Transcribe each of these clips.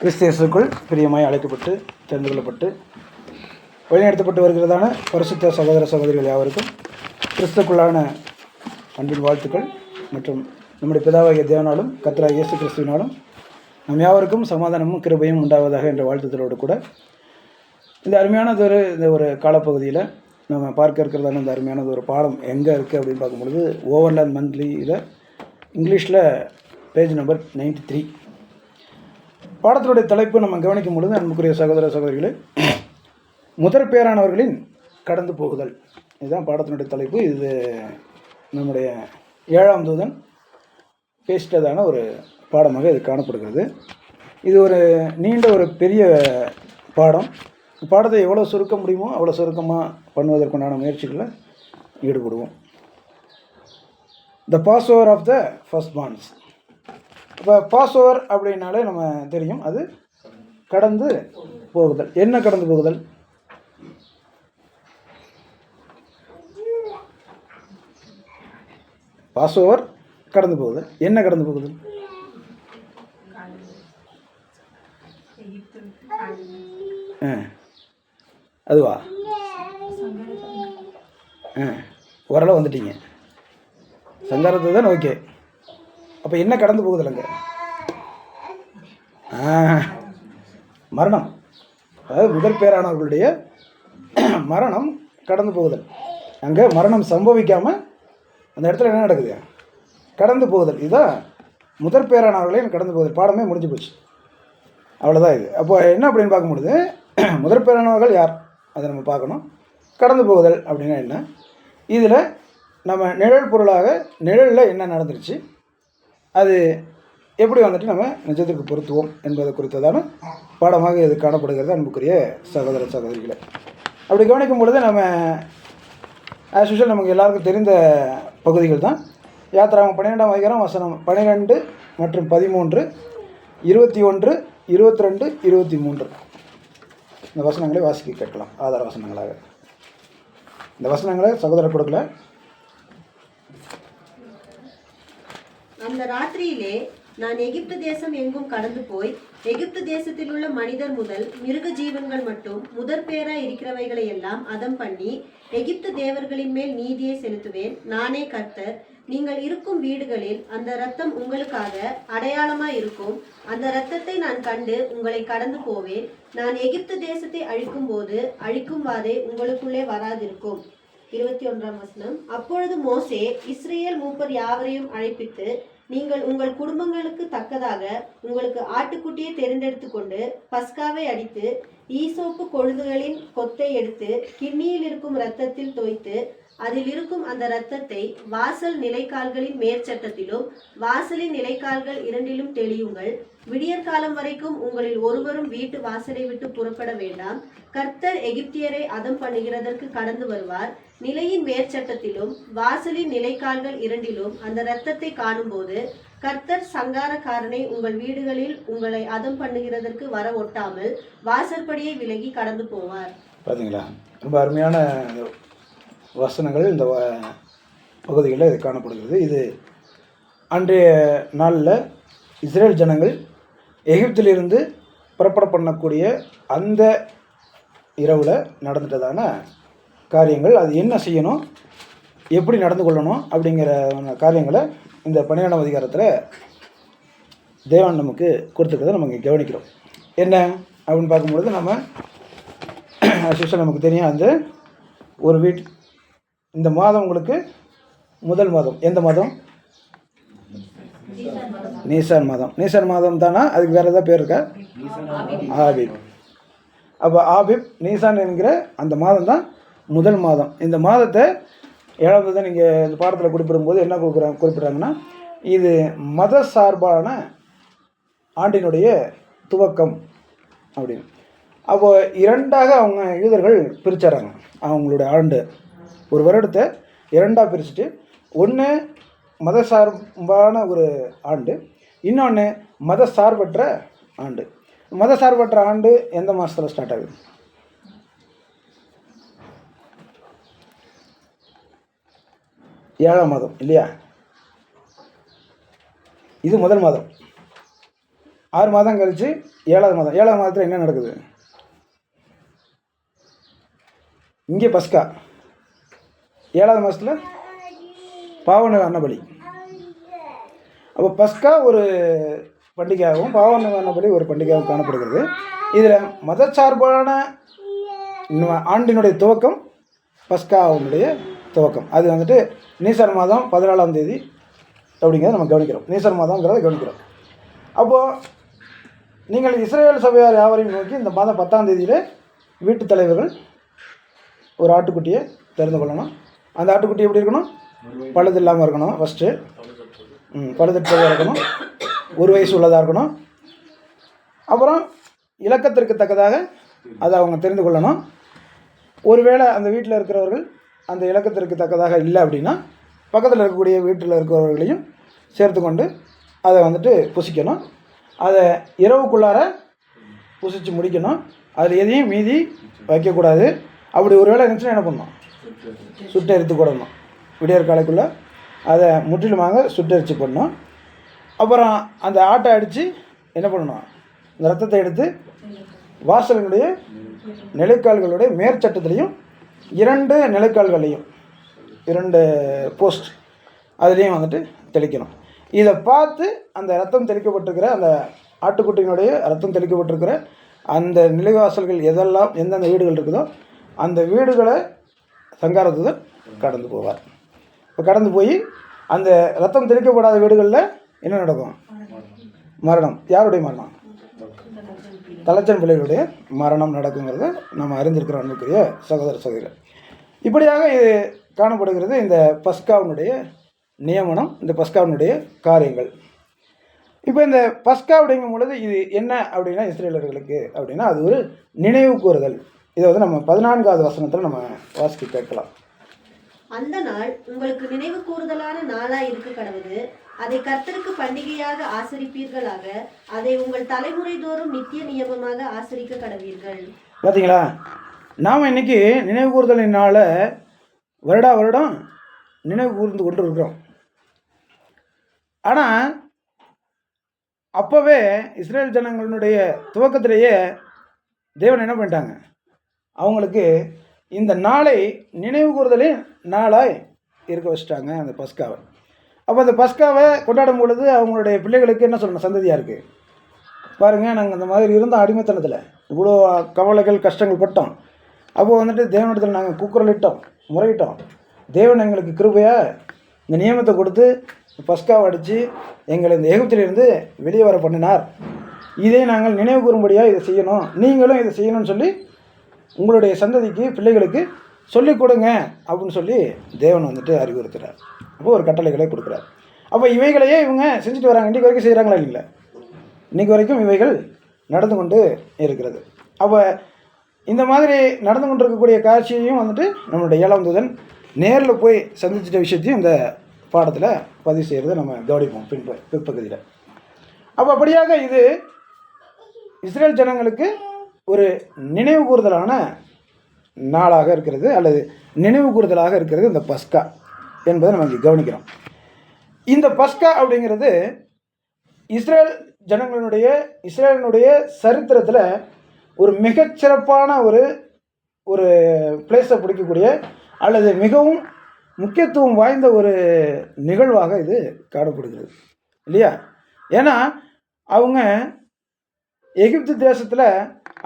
கிறிஸ்தியஸுக்குள் பிரியமாய் அழைக்கப்பட்டு தெரிந்து கொள்ளப்பட்டு வழிநடத்தப்பட்டு வருகிறதான பரிசுத்த சகோதர சகோதரிகள் யாவருக்கும் கிறிஸ்துக்குள்ளான அன்பின் வாழ்த்துக்கள் மற்றும் நம்முடைய பிதாவாகிய தேவனாலும் கர்த்தராகிய இயேசு கிறிஸ்துவினாலும் நம் யாவருக்கும் சமாதானமும் கிருபையும் உண்டாவதாக என்ற வாழ்த்துக்களோடு கூட இந்த அருமையானதொரு இந்த ஒரு காலப்பகுதியில் நம்ம பார்க்க இருக்கிறதான இந்த அருமையானது ஒரு பாடம் எங்கே இருக்குது அப்படின்னு பார்க்கும்பொழுது ஓவர்லேண்ட் மந்த்லியில் இங்கிலீஷில் பேஜ் நம்பர் 93. பாடத்தினுடைய தலைப்பு நம்ம கவனிக்கும் பொழுது அன்புக்குரிய சகோதர சகோதரிகளே, முதற் பேரானவர்களின் கடந்து போகுதல், இதுதான் பாடத்தினுடைய தலைப்பு. இது நம்முடைய 7ஆம் தூதன் பேசிட்டதான ஒரு பாடமாக இது காணப்படுகிறது. இது ஒரு நீண்ட ஒரு பெரிய பாடம். பாடத்தை எவ்வளோ சுருக்க முடியுமோ அவ்வளோ சுருக்கமாக பண்ணுவதற்குண்டான முயற்சிகளில் ஈடுபடுவோம். The pass over of the first பான்ஸ். இப்போ பாஸ் ஓவர் அப்படின்னாலே நம்ம தெரியும், அது கடந்து போகுதல். என்ன கடந்து போகுதல்? பாஸ் ஓவர் கடந்து போகுதல். என்ன கடந்து போகுதல்? அதுவா? ஓரளவு வந்துட்டீங்க. சங்காரத்தை தான். ஓகே. அப்போ என்ன கடந்து போகுதல்ங்க? மரணம். அதாவது முதற் பேரானவர்களுடைய மரணம் கடந்து போகுதல். அங்கே மரணம் சம்பவிக்காமல் அந்த இடத்துல என்ன நடக்குது? கடந்து போகுதல். இதுதான் முதற் பேரானவர்களையும் கடந்து போகுதல். பாடமே முடிஞ்சு போச்சு, அவ்வளோதான் இது. அப்போ என்ன அப்படின்னு பார்க்கும்பொழுது, முதற் பேரானவர்கள் யார் அதை நம்ம பார்க்கணும். கடந்து போகுதல் அப்படின்னா என்ன? இதில் நம்ம நிழல் பொருளாக நிழலில் என்ன நடந்துருச்சு, அது எப்படி வந்துட்டு நம்ம நிஜத்துக்கு பொருத்துவோம் என்பதை குறித்ததான பாடமாக இது காணப்படுகிறது அன்புக்குரிய சகோதர சகோதரிகளை. அப்படி கவனிக்கும் பொழுது நம்ம ஆஸ் யூஷுவல் நமக்கு எல்லாருக்கும் தெரிந்த பகுதிகள் தான். யாத்திராகமம் 12ஆம் அதிகாரம் வசனம் 12 மற்றும் 13, 21, 22, 23 இந்த வசனங்களை வாசிக்க கேட்கலாம் ஆதார வசனங்களாக. இந்த வசனங்களை சகோதரர் கொடுக்கல. அந்த ராத்திரியிலே நான் எகிப்து தேசம் எங்கும் கடந்து போய் எகிப்து தேசத்தில் உள்ள மனிதர் முதல் மிருக ஜீவன்கள் மட்டும் முதற் பேராய் இருக்கிறவைகளை எல்லாம் அதம் பண்ணி எகிப்து தேவர்களின் மேல் நீதியை செலுத்துவேன். நானே கர்த்தர். நீங்கள் இருக்கும் வீடுகளில் அந்த இரத்தம் உங்களுக்காக அடையாளமாய் இருக்கும். அந்த இரத்தத்தை நான் கண்டு உங்களை கடந்து போவேன். நான் எகிப்து தேசத்தை அழிக்கும் போது அழிக்கும் வாதை உங்களுக்குள்ளே வராதிருக்கும். 21ஆம் வசனம். அப்பொழுது மோசே இஸ்ரவேல் மூப்பர் யாவரையும் அழைப்பித்து, நீங்கள் உங்கள் குடும்பங்களுக்கு தக்கதாக உங்களுக்கு ஆட்டுக்குட்டியை தெரிந்தெடுத்து கொண்டு பஸ்காவை அடித்து ஈசோப்பு கொழுந்துகளின் கொத்தை எடுத்து கிண்ணியில் இருக்கும் இரத்தத்தில் தோய்த்து அதில் இருக்கும் அந்த இரத்தத்தை வாசல் நிலைக்கால்களின் மேற்சட்டத்திலும் வாசலின் நிலைக்கால்கள் இரண்டிலும் தெளியுங்கள். விடியற்காலம் வரைக்கும் உங்களில் ஒருவரும் வீட்டு வாசலை விட்டு புறப்பட வேண்டாம். கர்த்தர் எகிப்தியரை அதம் பண்ணுகிறதற்கு கடந்து வருவார். நிலையின் மேற்சட்டத்திலும் வாசலின் நிலைக்கால்கள் இரண்டிலும் அந்த இரத்தத்தை காணும்போது கர்த்தர் சங்காரக்காரனை உங்கள் வீடுகளில் உங்களை அதம் பண்ணுகிறதற்கு வர ஒட்டாமல் வாசற்படியை விலகி கடந்து போவார். பார்த்தீங்களா? ரொம்ப அருமையான வசனங்கள் இந்த பகுதிகளில் இது காணப்படுகிறது. இது அன்றைய நாளில் இஸ்ரேல் ஜனங்கள் எகிப்திலிருந்து புறப்பட பண்ணக்கூடிய அந்த இரவில் நடந்துட்டதான காரியங்கள். அது என்ன செய்யணும், எப்படி நடந்து கொள்ளணும் அப்படிங்கிற காரியங்களை இந்த 12ஆம் அதிகாரத்தில் தேவன் நமக்கு கொடுத்துருக்கிறத நம்ம இங்கே கவனிக்கிறோம். என்ன அப்படின்னு பார்க்கும்பொழுது நம்ம நமக்கு தெரியும், அந்த ஒரு இந்த மாதம் உங்களுக்கு முதல் மாதம் எந்த மாதம்? நீசான் மாதம். நீசான் மாதம் தானா? அதுக்கு வேறு ஏதாவது பேர் இருக்கா? ஆபிப். அப்போ ஆபிப் நீசான் என்கிற அந்த மாதம் தான் முதல் மாதம். இந்த மாதத்தை 7ஆம் தான் நீங்கள் இந்த பாடத்தில் குறிப்பிடும்போது என்ன குறிப்பிட்றாங்கன்னா, இது மத சார்பான ஆண்டினுடைய துவக்கம் அப்படின்னு. அப்போது இரண்டாக அவங்க யூதர்கள் பிரிச்சாராங்க. அவங்களுடைய ஆண்டு ஒரு வருடத்தை இரண்டாக பிரிச்சுட்டு, ஒன்று மத சார்பான ஒரு ஆண்டு, இன்னொன்று மத சார்பற்ற ஆண்டு. மத சார்பற்ற ஆண்டு எந்த மாதத்தில் ஸ்டார்ட் ஆகுது? ஏழாம் மாதம் இல்லையா? இது முதல் மாதம். 6 மாதம் கழித்து 7வது மாதம், 7வது மாதத்தில் என்ன நடக்குது? இங்கே பஸ்கா. 7வது மாதத்தில் பாவ பலி. அப்போ பஸ்கா ஒரு பண்டிகையாகவும் பாவ பலி ஒரு பண்டிகையாகவும் காணப்படுகிறது. இதில் மதச்சார்பான ஆண்டினுடைய துவக்கம் பஸ்காவுடைய துவக்கம். அது வந்துட்டு நீசர் மாதம் 14ஆம் தேதி அப்படிங்கிறத நம்ம கவனிக்கிறோம். நீசர் மாதங்கிறத கவனிக்கிறோம். அப்போது நீங்கள் இஸ்ரேல் சபையார் யாவரையும் நோக்கி இந்த மாதம் 10ஆம் தேதியில் வீட்டு தலைவர்கள் ஒரு ஆட்டுக்குட்டியை தெரிந்து கொள்ளணும். அந்த ஆட்டுக்குட்டி எப்படி இருக்கணும்? பழுது இல்லாமல் இருக்கணும். ஃபஸ்ட்டு பழுதற்றதாக இருக்கணும். 1 வயசு உள்ளதாக இருக்கணும். அப்புறம் இலக்கத்திற்கு தக்கதாக அதை அவங்க தெரிந்து கொள்ளணும். ஒருவேளை அந்த வீட்டில் இருக்கிறவர்கள் அந்த இலக்கத்திற்கு தக்கதாக இல்லை அப்படின்னா பக்கத்தில் இருக்கக்கூடிய வீட்டில் இருக்கிறவர்களையும் சேர்த்து கொண்டு அதை வந்துட்டு புசிக்கணும். அதை இரவுக்குள்ளார புசித்து முடிக்கணும். அதில் எதையும் மீதி வைக்கக்கூடாது. அப்படி ஒரு வேளை இருந்துச்சுன்னா என்ன பண்ணணும்? சுட்டெரித்து போடணும். விடியற் காலைக்குள்ளே அதை முற்றிலுமாக சுட்டெரித்து போடணும். அப்புறம் அந்த ஆட்டை அடித்து என்ன பண்ணணும்? இந்த ரத்தத்தை எடுத்து வாசலினுடைய நிலைக்கால்களுடைய மேற்சட்டத்துலேயும் 2 நிலைக்கால்களையும் 2 போஸ்ட் அதுலேயும் வந்துட்டு தெளிக்கணும். இதை பார்த்து அந்த ரத்தம் தெளிக்கப்பட்டிருக்கிற அந்த ஆட்டுக்குட்டியினுடைய ரத்தம் தெளிக்கப்பட்டிருக்கிற அந்த நிலைவாசல்கள் எதெல்லாம் எந்தெந்த வீடுகள் இருக்குதோ அந்த வீடுகளை சங்காரத்துடன் கடந்து போவார். இப்போ கடந்து போய் அந்த ரத்தம் தெளிக்கப்படாத வீடுகளில் என்ன நடக்கும்? மரணம். யாருடைய மரணம்? தலைச்சன் பிள்ளைகளுடைய மரணம் நடக்குங்கிறத நம்ம அறிந்திருக்கிறோம் அன்புக்குரிய சகோதர சகோதரர். இப்படியாக இது காணப்படுகிறது இந்த பஸ்காவினுடைய நியமனம், இந்த பஸ்காவினுடைய காரியங்கள். இப்போ இந்த பஸ்கா அப்படிங்கும் பொழுது இது என்ன அப்படின்னா இஸ்ரேலர்களுக்கு அப்படின்னா அது ஒரு நினைவு கூறுதல். இதை வந்து நம்ம 14வது வசனத்தில் நம்ம வாசிக்க கேட்கலாம். அந்த நாள் உங்களுக்கு நினைவு கூறுதலான நாளாய் இருக்க கடவுது. அதை கர்த்தருக்கு பண்டிகையாக ஆசரிப்பீர்களாக. அதை உங்கள் தலைமுறை தோறும் நித்திய நியமமாக ஆசரிக்க கடவீர்கள். பார்த்தீங்களா? நாம் இன்னைக்கு நினைவு கூறுதலினால வருடம் நினைவு கூர்ந்து கொண்டு இருக்கிறோம். ஆனால் அப்போவே இஸ்ரேல் ஜனங்களுடைய துவக்கத்திலேயே தேவன் என்ன பண்ணிட்டாங்க? அவங்களுக்கு இந்த நாளை நினைவு கூறுதலின் நாளாய் இருக்க வச்சுட்டாங்க அந்த பஸ்காவை. அப்போ அந்த பஸ்காவை கொண்டாடும் பொழுது அவங்களுடைய பிள்ளைகளுக்கு என்ன சொல்லணும்? சந்ததியாக இருக்குது பாருங்கள், நாங்கள் இந்த மாதிரி இருந்தோம் அடிமைத்தனத்தில், இவ்வளோ கவலைகள் கஷ்டங்கள் பட்டோம். அப்போது வந்துட்டு தேவனிடத்தில் நாங்கள் கூக்குரலிட்டோம், முறையிட்டோம். தேவன் எங்களுக்கு கிருபையாக இந்த நியமத்தை கொடுத்து பஸ்காவை அடித்து எங்களை இந்த எகிப்திலிருந்து வெளியே வர பண்ணினார். இதை நாங்கள் நினைவு கூறும்படியாக இதை செய்யணும், நீங்களும் இதை செய்யணும்னு சொல்லி உங்களுடைய சந்ததிக்கு பிள்ளைகளுக்கு சொல்லிக் கொடுங்க அப்படின்னு சொல்லி தேவன் வந்துட்டு அறிவுறுத்துகிறார். அப்போது ஒரு கட்டளைகளை கொடுக்குறார். அப்போ இவைகளையே இவங்க செஞ்சுட்டு வராங்க. இன்றைக்கு வரைக்கும் செய்கிறாங்களா? இல்லை, இன்றைக்கி வரைக்கும் இவைகள் நடந்து கொண்டு இருக்கிறது. அப்போ இந்த மாதிரி நடந்து கொண்டு இருக்கக்கூடிய காட்சியையும் வந்துட்டு நம்மளுடைய 7ஆம் தூதன் நேரில் போய் சந்திச்சிட்ட விஷயத்தையும் இந்த பாடத்தில் பதிவு செய்கிறத நம்ம கவனிப்போம் பிற்பகுதியில். அப்போ அப்படியாக இது இஸ்ரேல் ஜனங்களுக்கு ஒரு நினைவு கூறுதலான நாளாக இருக்கிறது, அல்லது நினைவு கூறுதலாக இருக்கிறது இந்த பஸ்கா என்பதை நம்ம இங்கே கவனிக்கிறோம். இந்த பஸ்கா அப்படிங்கிறது இஸ்ரேலினுடைய சரித்திரத்தில் ஒரு மிகச்சிறப்பான ஒரு பிளேஸை பிடிக்கக்கூடிய அல்லது மிகவும் முக்கியத்துவம் வாய்ந்த ஒரு நிகழ்வாக இது காணப்படுகிறது இல்லையா? ஏன்னா அவங்க எகிப்து தேசத்தில்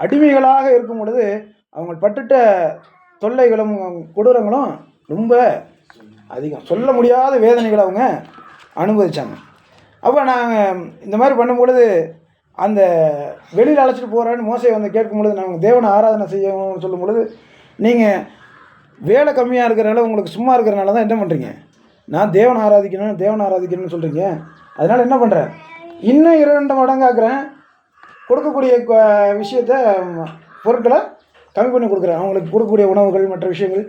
அடிமைகளாக இருக்கும் பொழுது அவங்க பட்டுட்ட தொல்லைகளும் கொடூரங்களும் ரொம்ப அதிகம், சொல்ல முடியாத வேதனைகளை அவங்க அனுபவித்தாங்க. அப்போ நாங்கள் இந்த மாதிரி பண்ணும்பொழுது அந்த வெளியில் அழைச்சிட்டு போகிறேன்னு மோசை வந்து கேட்கும் பொழுது நாங்கள் தேவனை ஆராதனை செய்யணும்னு சொல்லும் பொழுது நீங்கள் வேலை கம்மியாக இருக்கிறனால உங்களுக்கு சும்மா இருக்கிறனால தான் என்ன பண்ணுறீங்க? நான் தேவனை ஆராதிக்கணும்னு சொல்கிறீங்க. அதனால் என்ன பண்ணுறேன்? இன்னும் 2 மடங்காக்குறேன், கொடுக்கக்கூடிய விஷயத்தை பொருட்களை கம்மி பண்ணி கொடுக்குறேன். அவங்களுக்கு கொடுக்கக்கூடிய உணவுகள் மற்ற விஷயங்கள்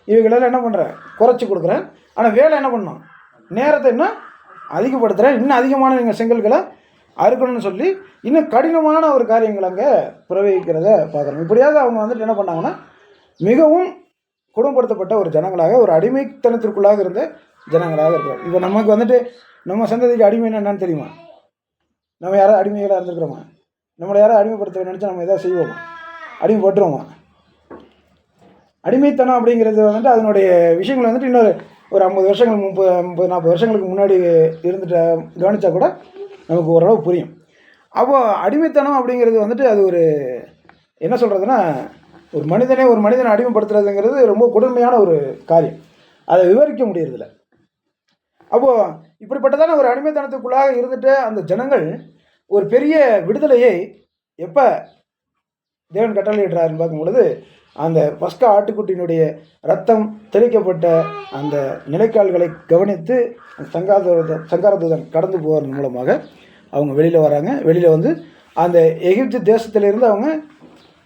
இவைகளெல்லாம் என்ன பண்ணுறேன்? குறைச்சி கொடுக்குறேன். ஆனால் வேலை என்ன பண்ணணும்? நேரத்தை இன்னும் அதிகப்படுத்துகிறேன். இன்னும் அதிகமான நீங்கள் செங்கல்களை அறுக்கணும்னு சொல்லி இன்னும் கடினமான ஒரு காரியங்கள் அங்கே பிரவகிக்கிறத பார்க்குறோம். இப்படியாக அவங்க வந்துட்டு என்ன பண்ணாங்கன்னா மிகவும் குடும்பப்படுத்தப்பட்ட ஒரு ஜனங்களாக, ஒரு அடிமைத்தனத்திற்குள்ளாக இருந்த ஜனங்களாக இருக்கிறோம். இப்போ நமக்கு வந்துட்டு நம்ம சந்ததிக்கு அடிமைன்னா என்னன்னு தெரியுமா? நம்ம யாராவது அடிமைகளாக இருந்திருக்கிறோமா? நம்மளை யாராவது அடிமைப்படுத்த நினச்சா நம்ம எதாவது செய்வோமா? அடிமைப்பட்டுருவோமா? அடிமைத்தனம் அப்படிங்கிறது வந்துட்டு அதனுடைய விஷயங்கள் வந்துட்டு இன்னொரு ஒரு 50 வருஷங்கள் 30 40 வருஷங்களுக்கு முன்னாடி இருந்துட்டு கவனித்தா கூட நமக்கு ஓரளவு புரியும். அப்போது அடிமைத்தனம் அப்படிங்கிறது வந்துட்டு அது ஒரு என்ன சொல்கிறதுனா, ஒரு மனிதனை அடிமைப்படுத்துறதுங்கிறது ரொம்ப கொடுமையான ஒரு காரியம். அதை விவரிக்க முடியறதில்ல. அப்போது இப்படிப்பட்டதான ஒரு அடிமைத்தனத்துக்குள்ளாக இருந்துட்டு அந்த ஜனங்கள் ஒரு பெரிய விடுதலையை எப்போ தேவன் கட்டளையிடுறாருன்னு பார்க்கும் பொழுது, அந்த பஸ்கா ஆட்டுக்குட்டியினுடைய ரத்தம் தெளிக்கப்பட்ட அந்த நிலைக்கால்களை கவனித்து சங்காரதூதன் கடந்து போவதன் மூலமாக அவங்க வெளியில் வராங்க. வெளியில் வந்து அந்த எகிப்து தேசத்திலிருந்து அவங்க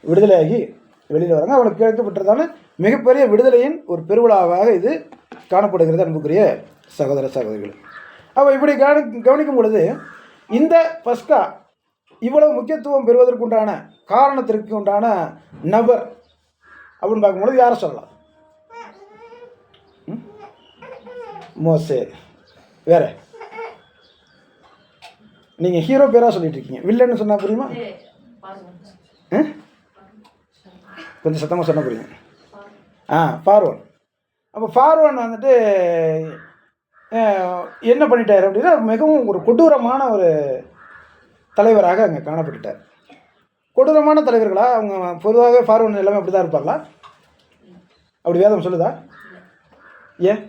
விடுதலையாகி வெளியில் வராங்க. அவங்களுக்கு கிடைக்கப்பட்டதான மிகப்பெரிய விடுதலையின் ஒரு பெருவிழாவாக இது காணப்படுகிறது அன்புக்குரிய சகோதர சகோதரிகள். அப்போ இப்படி கவனிக்கும் பொழுது இந்த பஸ்கா இவ்வளவு முக்கியத்துவம் பெறுவதற்குண்டான காரணத்திற்கு உண்டான நபர் அப்படின்னு பார்க்கும்பொழுது யாரை சொல்லலாம்? மோசே. வேற நீங்கள் ஹீரோ பேராக சொல்லிட்டு இருக்கீங்க, வில்லன்னு சொன்னால் புரியுமா? கொஞ்சம் சத்தமாக சொன்னால் புரியுங்க. பார்வோன். அப்போ பார்வோன் வந்துட்டு என்ன பண்ணிட்டார் அப்படின்னா, மிகவும் ஒரு கொடூரமான ஒரு தலைவராக அங்கே காணப்பட்டுட்டார். கொடூரமான தலைவர்களா அவங்க பொதுவாகவே பார்வோன் எல்லாமே அப்படி தான் இருப்பாங்களா? அப்படி வேதம் சொல்லுதா? ஏன்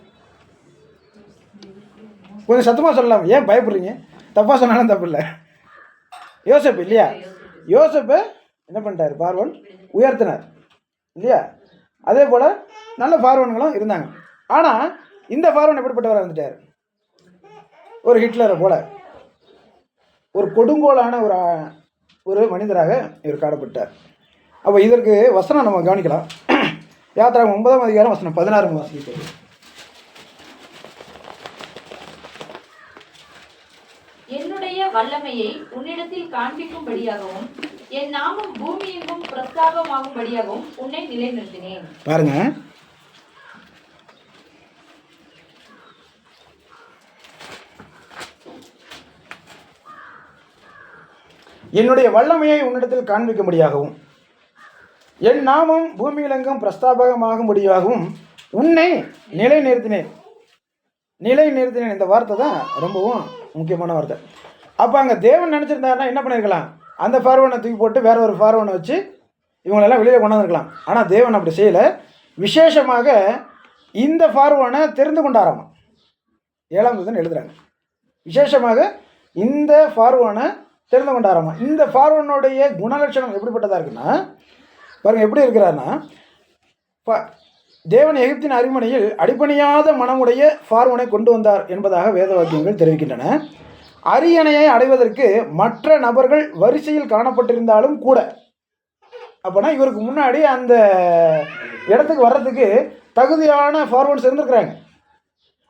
கொஞ்சம் சத்தமாக சொல்லலாம், ஏன் பயப்படுறீங்க? தப்பாக சொன்னாலும் தப்பு இல்லை. யோசேப்பு இல்லையா? யோசேப்பை என்ன பண்ணிட்டார்? பார்வோன் உயர்த்தினார் இல்லையா? அதே போல் நல்ல பார்வோன்களும் இருந்தாங்க. ஆனால் இந்த பார்வோன் எப்படிப்பட்டவராக இருந்துட்டார்? ஒரு ஹிட்லரை போல ஒரு கொடுங்கோலான ஒரு மனிதராக இவர் காணப்பட்டார். அப்போ இதற்கு வசனம் நம்ம கவனிக்கலாம். யாத்திராகமம் 9ஆம் அதிகாரம் வசனம் 16 வாசிக்கிறது. என்னுடைய வல்லமையை உன்னிடத்தில் காண்பிக்கும்படியாகவும் என் நாமம் பூமி எங்கும் பிரஸ்தாபமாகும்படியாகவும் உன்னை நிலைநிறுத்தினேன். பாருங்க, என்னுடைய வல்லமையை உன்னிடத்தில் காண்பிக்கும்படியாகவும் என் நாமம் பூமியிலெங்கும் பிரஸ்தாபகமாகும்படியாகவும் உன்னை நிலைநிறுத்தினேன். நிலைநிறுத்தினேன் இந்த வார்த்தை தான் ரொம்பவும் முக்கியமான வார்த்தை. அப்போ அங்கே தேவன் நினச்சிருந்தாருன்னா என்ன பண்ணியிருக்கலாம்? அந்த பார்வனை தூக்கி போட்டு வேற ஒரு பார்வனை வச்சு இவங்களெல்லாம் வெளியில் கொண்டாந்துருக்கலாம். ஆனால் தேவன் அப்படி செய்யலை. விசேஷமாக இந்த பார்வனை தெரிந்து கொண்டாராமா. 7ஆம் வசனம் எழுதுறாங்க. விசேஷமாக இந்த பார்வனை தெரிந்து கொண்டாராமா. இந்த பார்வனுடைய குணலட்சணம் எப்படிப்பட்டதாக இருக்குன்னா, பாருங்கள் எப்படி இருக்கிறாருன்னா, தேவன் எகிப்தின் அரிமனையில் அடிப்பணியாத மனமுடைய பார்வனை கொண்டு வந்தார் என்பதாக வேத வாக்கியங்கள் தெரிவிக்கின்றன. அரியணையை அடைவதற்கு மற்ற நபர்கள் வரிசையில் காணப்பட்டிருந்தாலும் கூட, அப்போனா இவருக்கு முன்னாடி அந்த இடத்துக்கு வர்றதுக்கு தகுதியான ஃபார்வர்ட்ஸ் இருந்திருக்கிறாங்க.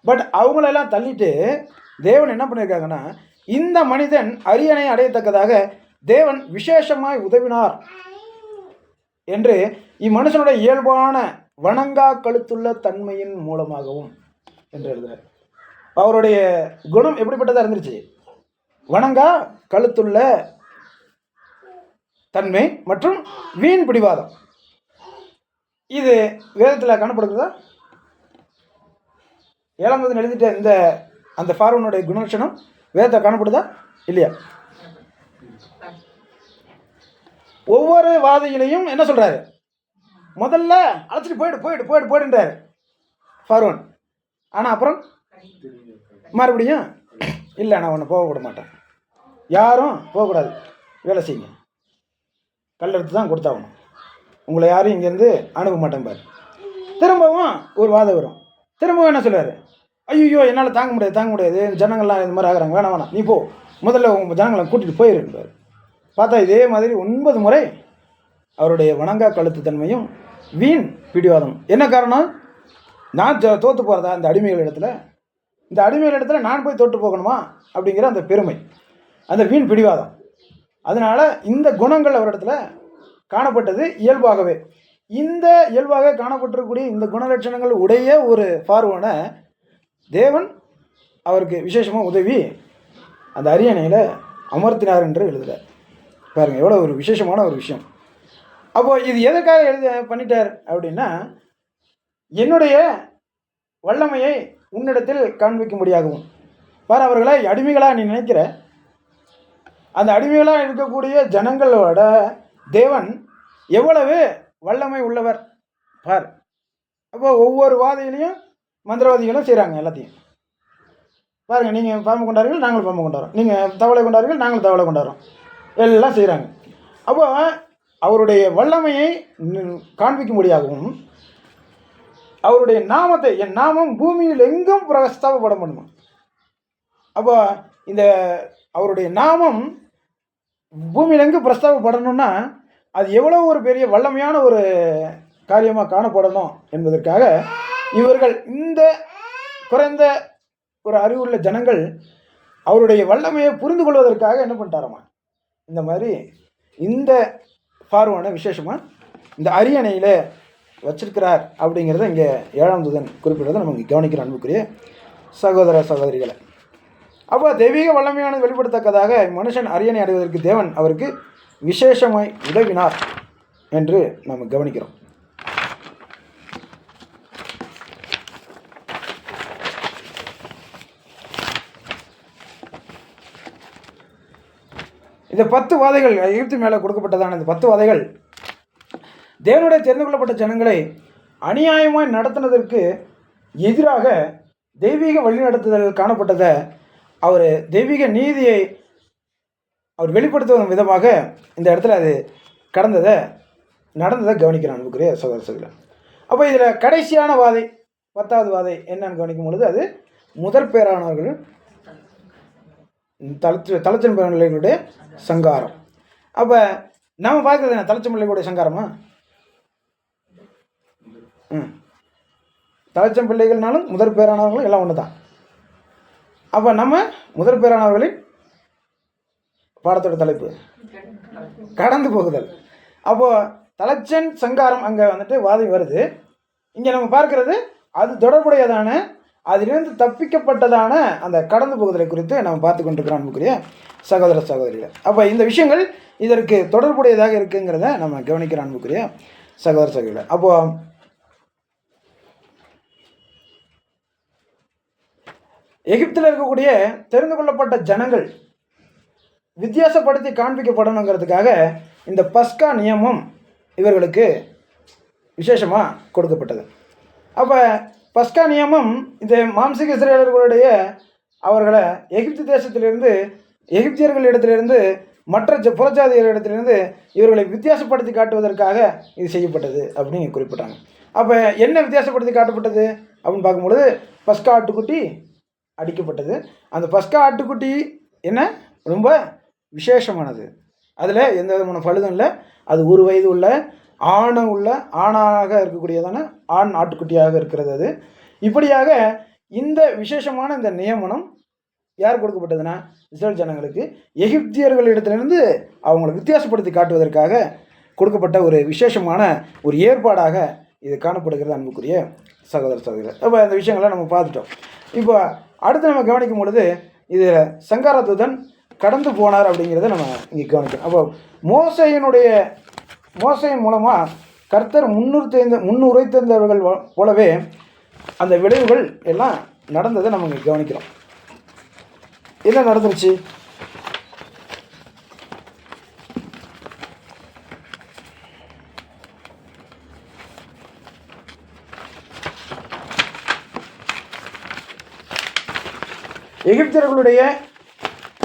பட் அவங்களெல்லாம் தள்ளிட்டு தேவன் என்ன பண்ணியிருக்காங்கன்னா, இந்த மனிதன் அரியணை அடையத்தக்கதாக தேவன் விசேஷமாய் உதவினார் என்று இம்மனுஷனுடைய இயல்பான வணங்கா கழுத்துள்ள தன்மையின் மூலமாகவும் என்று எழுதுகிறார். அவருடைய குணம் எப்படிப்பட்டதாக இருந்துருச்சு? வணங்கா கழுத்துள்ள தன்மை மற்றும் வீண் பிடிவாதம். இது வேதத்தில் காணப்படுகிறதா? 7ஆம் வசனம் எழுதிட்ட இந்த அந்த பார்வனுடைய குணலட்சணம் வேதத்தில் காணப்படுதா இல்லையா? ஒவ்வொரு வாதையிலையும் என்ன சொல்றாரு? முதல்ல அழைச்சிட்டு போயிடுன்றாரு பார்வன். ஆனால் அப்புறம் மறுபடியும் இல்லை, நான் உன்னை போக விட மாட்டேன், யாரும் போகக்கூடாது, வேலை செய்யுங்க, கல்லெடுத்து தான் கொடுத்தாகணும், உங்களை யாரும் இங்கேருந்து அனுப்ப மாட்டேன் பாரு. திரும்பவும் ஒரு வாதம் வரும். திரும்பவும் என்ன சொல்லுவார்? ஐயோ என்னால் தாங்க முடியாது, ஜனங்கள்லாம் இந்த மாதிரி ஆகிறாங்க, வேணாம் நீ போ, முதல்ல உங்கள் ஜனங்களை கூட்டிகிட்டு போயிருப்பார். பார்த்தா இதே மாதிரி 9 முறை அவருடைய வணங்கா கழுத்து தன்மையும் வீண் பிடிவாதம். என்ன காரணம்? நான் தோற்று போகிறதா இந்த அடிமைகள் இடத்துல? இந்த அடிமைகள் இடத்துல நான் போய் தோற்று போகணுமா அப்படிங்கிற அந்த பெருமை, அந்த வீண் பிடிவாதம். அதனால் இந்த குணங்கள் அவரிடத்துல காணப்பட்டது இயல்பாகவே. இந்த இயல்பாக காணப்பட்டிருக்கக்கூடிய இந்த குணலட்சணங்கள் உடைய ஒரு பார்வனை தேவன் அவருக்கு விசேஷமாக உதவி அந்த அரியணையில் அமர்த்தினார் என்று எழுதுகிறார். பாருங்கள் எவ்வளோ ஒரு விசேஷமான ஒரு விஷயம். அப்போது இது எதற்காக பண்ணிட்டார் அப்படின்னா, என்னுடைய வல்லமையை உன்னிடத்தில் காண்பிக்கும்படியாகவும். பார், அவர்களை அடிமைகளாக நீ நினைக்கிற அந்த அடிமைகளாக இருக்கக்கூடிய ஜனங்களோட தேவன் எவ்வளவு வல்லமை உள்ளவர் பார். அப்போ ஒவ்வொரு வாதையிலையும் மந்திரவாதிகளும் செய்கிறாங்க எல்லாத்தையும். பாருங்கள், நீங்கள் பாம்பு கொண்டார்கள், நாங்களும் பாம்பு கொண்டாடுறோம். நீங்கள் தவளை கொண்டார்கள், நாங்களும் தவளை கொண்டாடுறோம். எல்லாம் செய்கிறாங்க. அப்போ அவருடைய வல்லமையை காண்பிக்கும்படியாகவும் அவருடைய நாமத்தை, என் நாமம் பூமியில் எங்கும் பிரஸ்தாபப்பட முடியுமா. அப்போ இந்த அவருடைய நாமம் பூமியில் எங்கும் பிரஸ்தாபப்படணும்னா அது எவ்வளோ ஒரு பெரிய வல்லமையான ஒரு காரியமாக காணப்படணும் என்பதற்காக இவர்கள், இந்த குறைந்த ஒரு அறிவுள்ள ஜனங்கள் அவருடைய வல்லமையை புரிந்து கொள்வதற்காக என்ன பண்ணிட்டாராமா, இந்த மாதிரி இந்த பார்வனை விசேஷமாக இந்த அரியணையில் வச்சிருக்கிறார் அப்படிங்கிறத இங்கே 7ஆம் தூதன் குறிப்பிடுறதை நம்ம இங்கே கவனிக்கிற அன்புக்குரிய சகோதர சகோதரிகளை. அப்போ தெய்வீக வல்லமையானது வெளிப்படுத்தக்கதாக மனுஷன் அரியணை அடைவதற்கு தேவன் அவருக்கு விசேஷமாய் உதவினார் என்று நாம் கவனிக்கிறோம். இந்த 10 வாதைகள் எகிப்து மேலே கொடுக்கப்பட்டதான இந்த 10 வாதைகள் தேவனுடைய தெரிந்து கொள்ளப்பட்ட ஜனங்களை அநியாயமாய் நடத்தினதற்கு எதிராக தெய்வீக வழிநடத்துதல் காணப்பட்டதை அவர் தெய்வீக நீதியை அவர் வெளிப்படுத்துவதன் விதமாக இந்த இடத்துல அது நடந்ததை கவனிக்கிறான் அன்புக்குரிய சகோதர சகோதரிகளே. அப்போ இதில் கடைசியான வாதை 10வது வாதை என்னன்னு கவனிக்கும் பொழுது அது முதற் பேரானவர்கள் தலைச்சன் பிள்ளைகளுடைய சங்காரம். அப்போ நாம் பார்க்குறது என்ன, தலைச்சன் பிள்ளைகளுடைய சங்காரமா? தலைச்சன் பிள்ளைகள்னாலும் முதற் பேரானவர்களும் எல்லாம் ஒன்று தான். அப்போ நம்ம முதற் பேரானவர்களின் பாடத்தோட தலைப்பு கடந்து போகுதல். அப்போது தலைச்சன் சங்காரம் அங்கே வந்துட்டு வாதம் வருது. இங்கே நம்ம பார்க்கறது அது தொடர்புடையதான, அதிலிருந்து தப்பிக்கப்பட்டதான அந்த கடந்து போகுதலை குறித்து நம்ம பார்த்து கொண்டிருக்கிறோம் அன்புக்குரிய சகோதர சகோதரிகள். அப்போ இந்த விஷயங்கள் இதற்கு தொடர்புடையதாக இருக்குங்கிறத நம்ம கவனிக்கிற அன்புக்குரிய சகோதர சகோதரிகள். அப்போது எகிப்தில் இருக்கக்கூடிய தெரிந்து கொள்ளப்பட்ட ஜனங்கள் வித்தியாசப்படுத்தி காண்பிக்கப்படணுங்கிறதுக்காக இந்த பஸ்கா நியமம் இவர்களுக்கு விசேஷமாக கொடுக்கப்பட்டது. அப்போ பஸ்கா நியமம் இந்த மாம்சீக இஸ்ரவேலர்களுடைய அவர்களை எகிப்து தேசத்திலிருந்து, எகிப்தியர்களிடத்திலிருந்து, மற்ற புறஜாதியர்களிடத்திலிருந்து இவர்களை வித்தியாசப்படுத்தி காட்டுவதற்காக இது செய்யப்பட்டது அப்படின்னு குறிப்பிட்டாங்க. அப்போ என்ன வித்தியாசப்படுத்தி காட்டப்பட்டது அப்படின்னு பார்க்கும்பொழுது பஸ்கா ஆட்டுக்குட்டி அடிக்கப்பட்டது. அந்த பஸ்கா ஆட்டுக்குட்டி என்ன ரொம்ப விசேஷமானது, அதில் எந்த விதமான பழுதும் இல்லை. அது 1 வயது உள்ள ஆணாக இருக்கக்கூடியதான ஆண் ஆட்டுக்குட்டியாக இருக்கிறது. அது இப்படியாக இந்த விசேஷமான இந்த நியமனம் யார் கொடுக்கப்பட்டதுன்னா இஸ்ரேல் ஜனங்களுக்கு எகிப்தியர்களிடத்திலிருந்து அவங்களை வித்தியாசப்படுத்தி காட்டுவதற்காக கொடுக்கப்பட்ட ஒரு விசேஷமான ஒரு ஏற்பாடாக இது காணப்படுகிறது அன்புக்குரிய சகோதர சகோதரர். அப்போ இந்த விஷயங்களை நம்ம பார்த்துட்டோம். இப்போ அடுத்து நம்ம கவனிக்கும் பொழுது இதில் சங்காரத்துடன் கடந்து போனார் அப்படிங்கிறத நம்ம இங்கே கவனிக்கணும். அப்போ மோசையின் மூலமாக கர்த்தர் முன்னுரைத்தவர்கள் போலவே அந்த விளைவுகள் எல்லாம் நடந்ததை நம்ம இங்கே கவனிக்கிறோம். என்ன நடந்துருச்சு? எகிப்தியர்களுடைய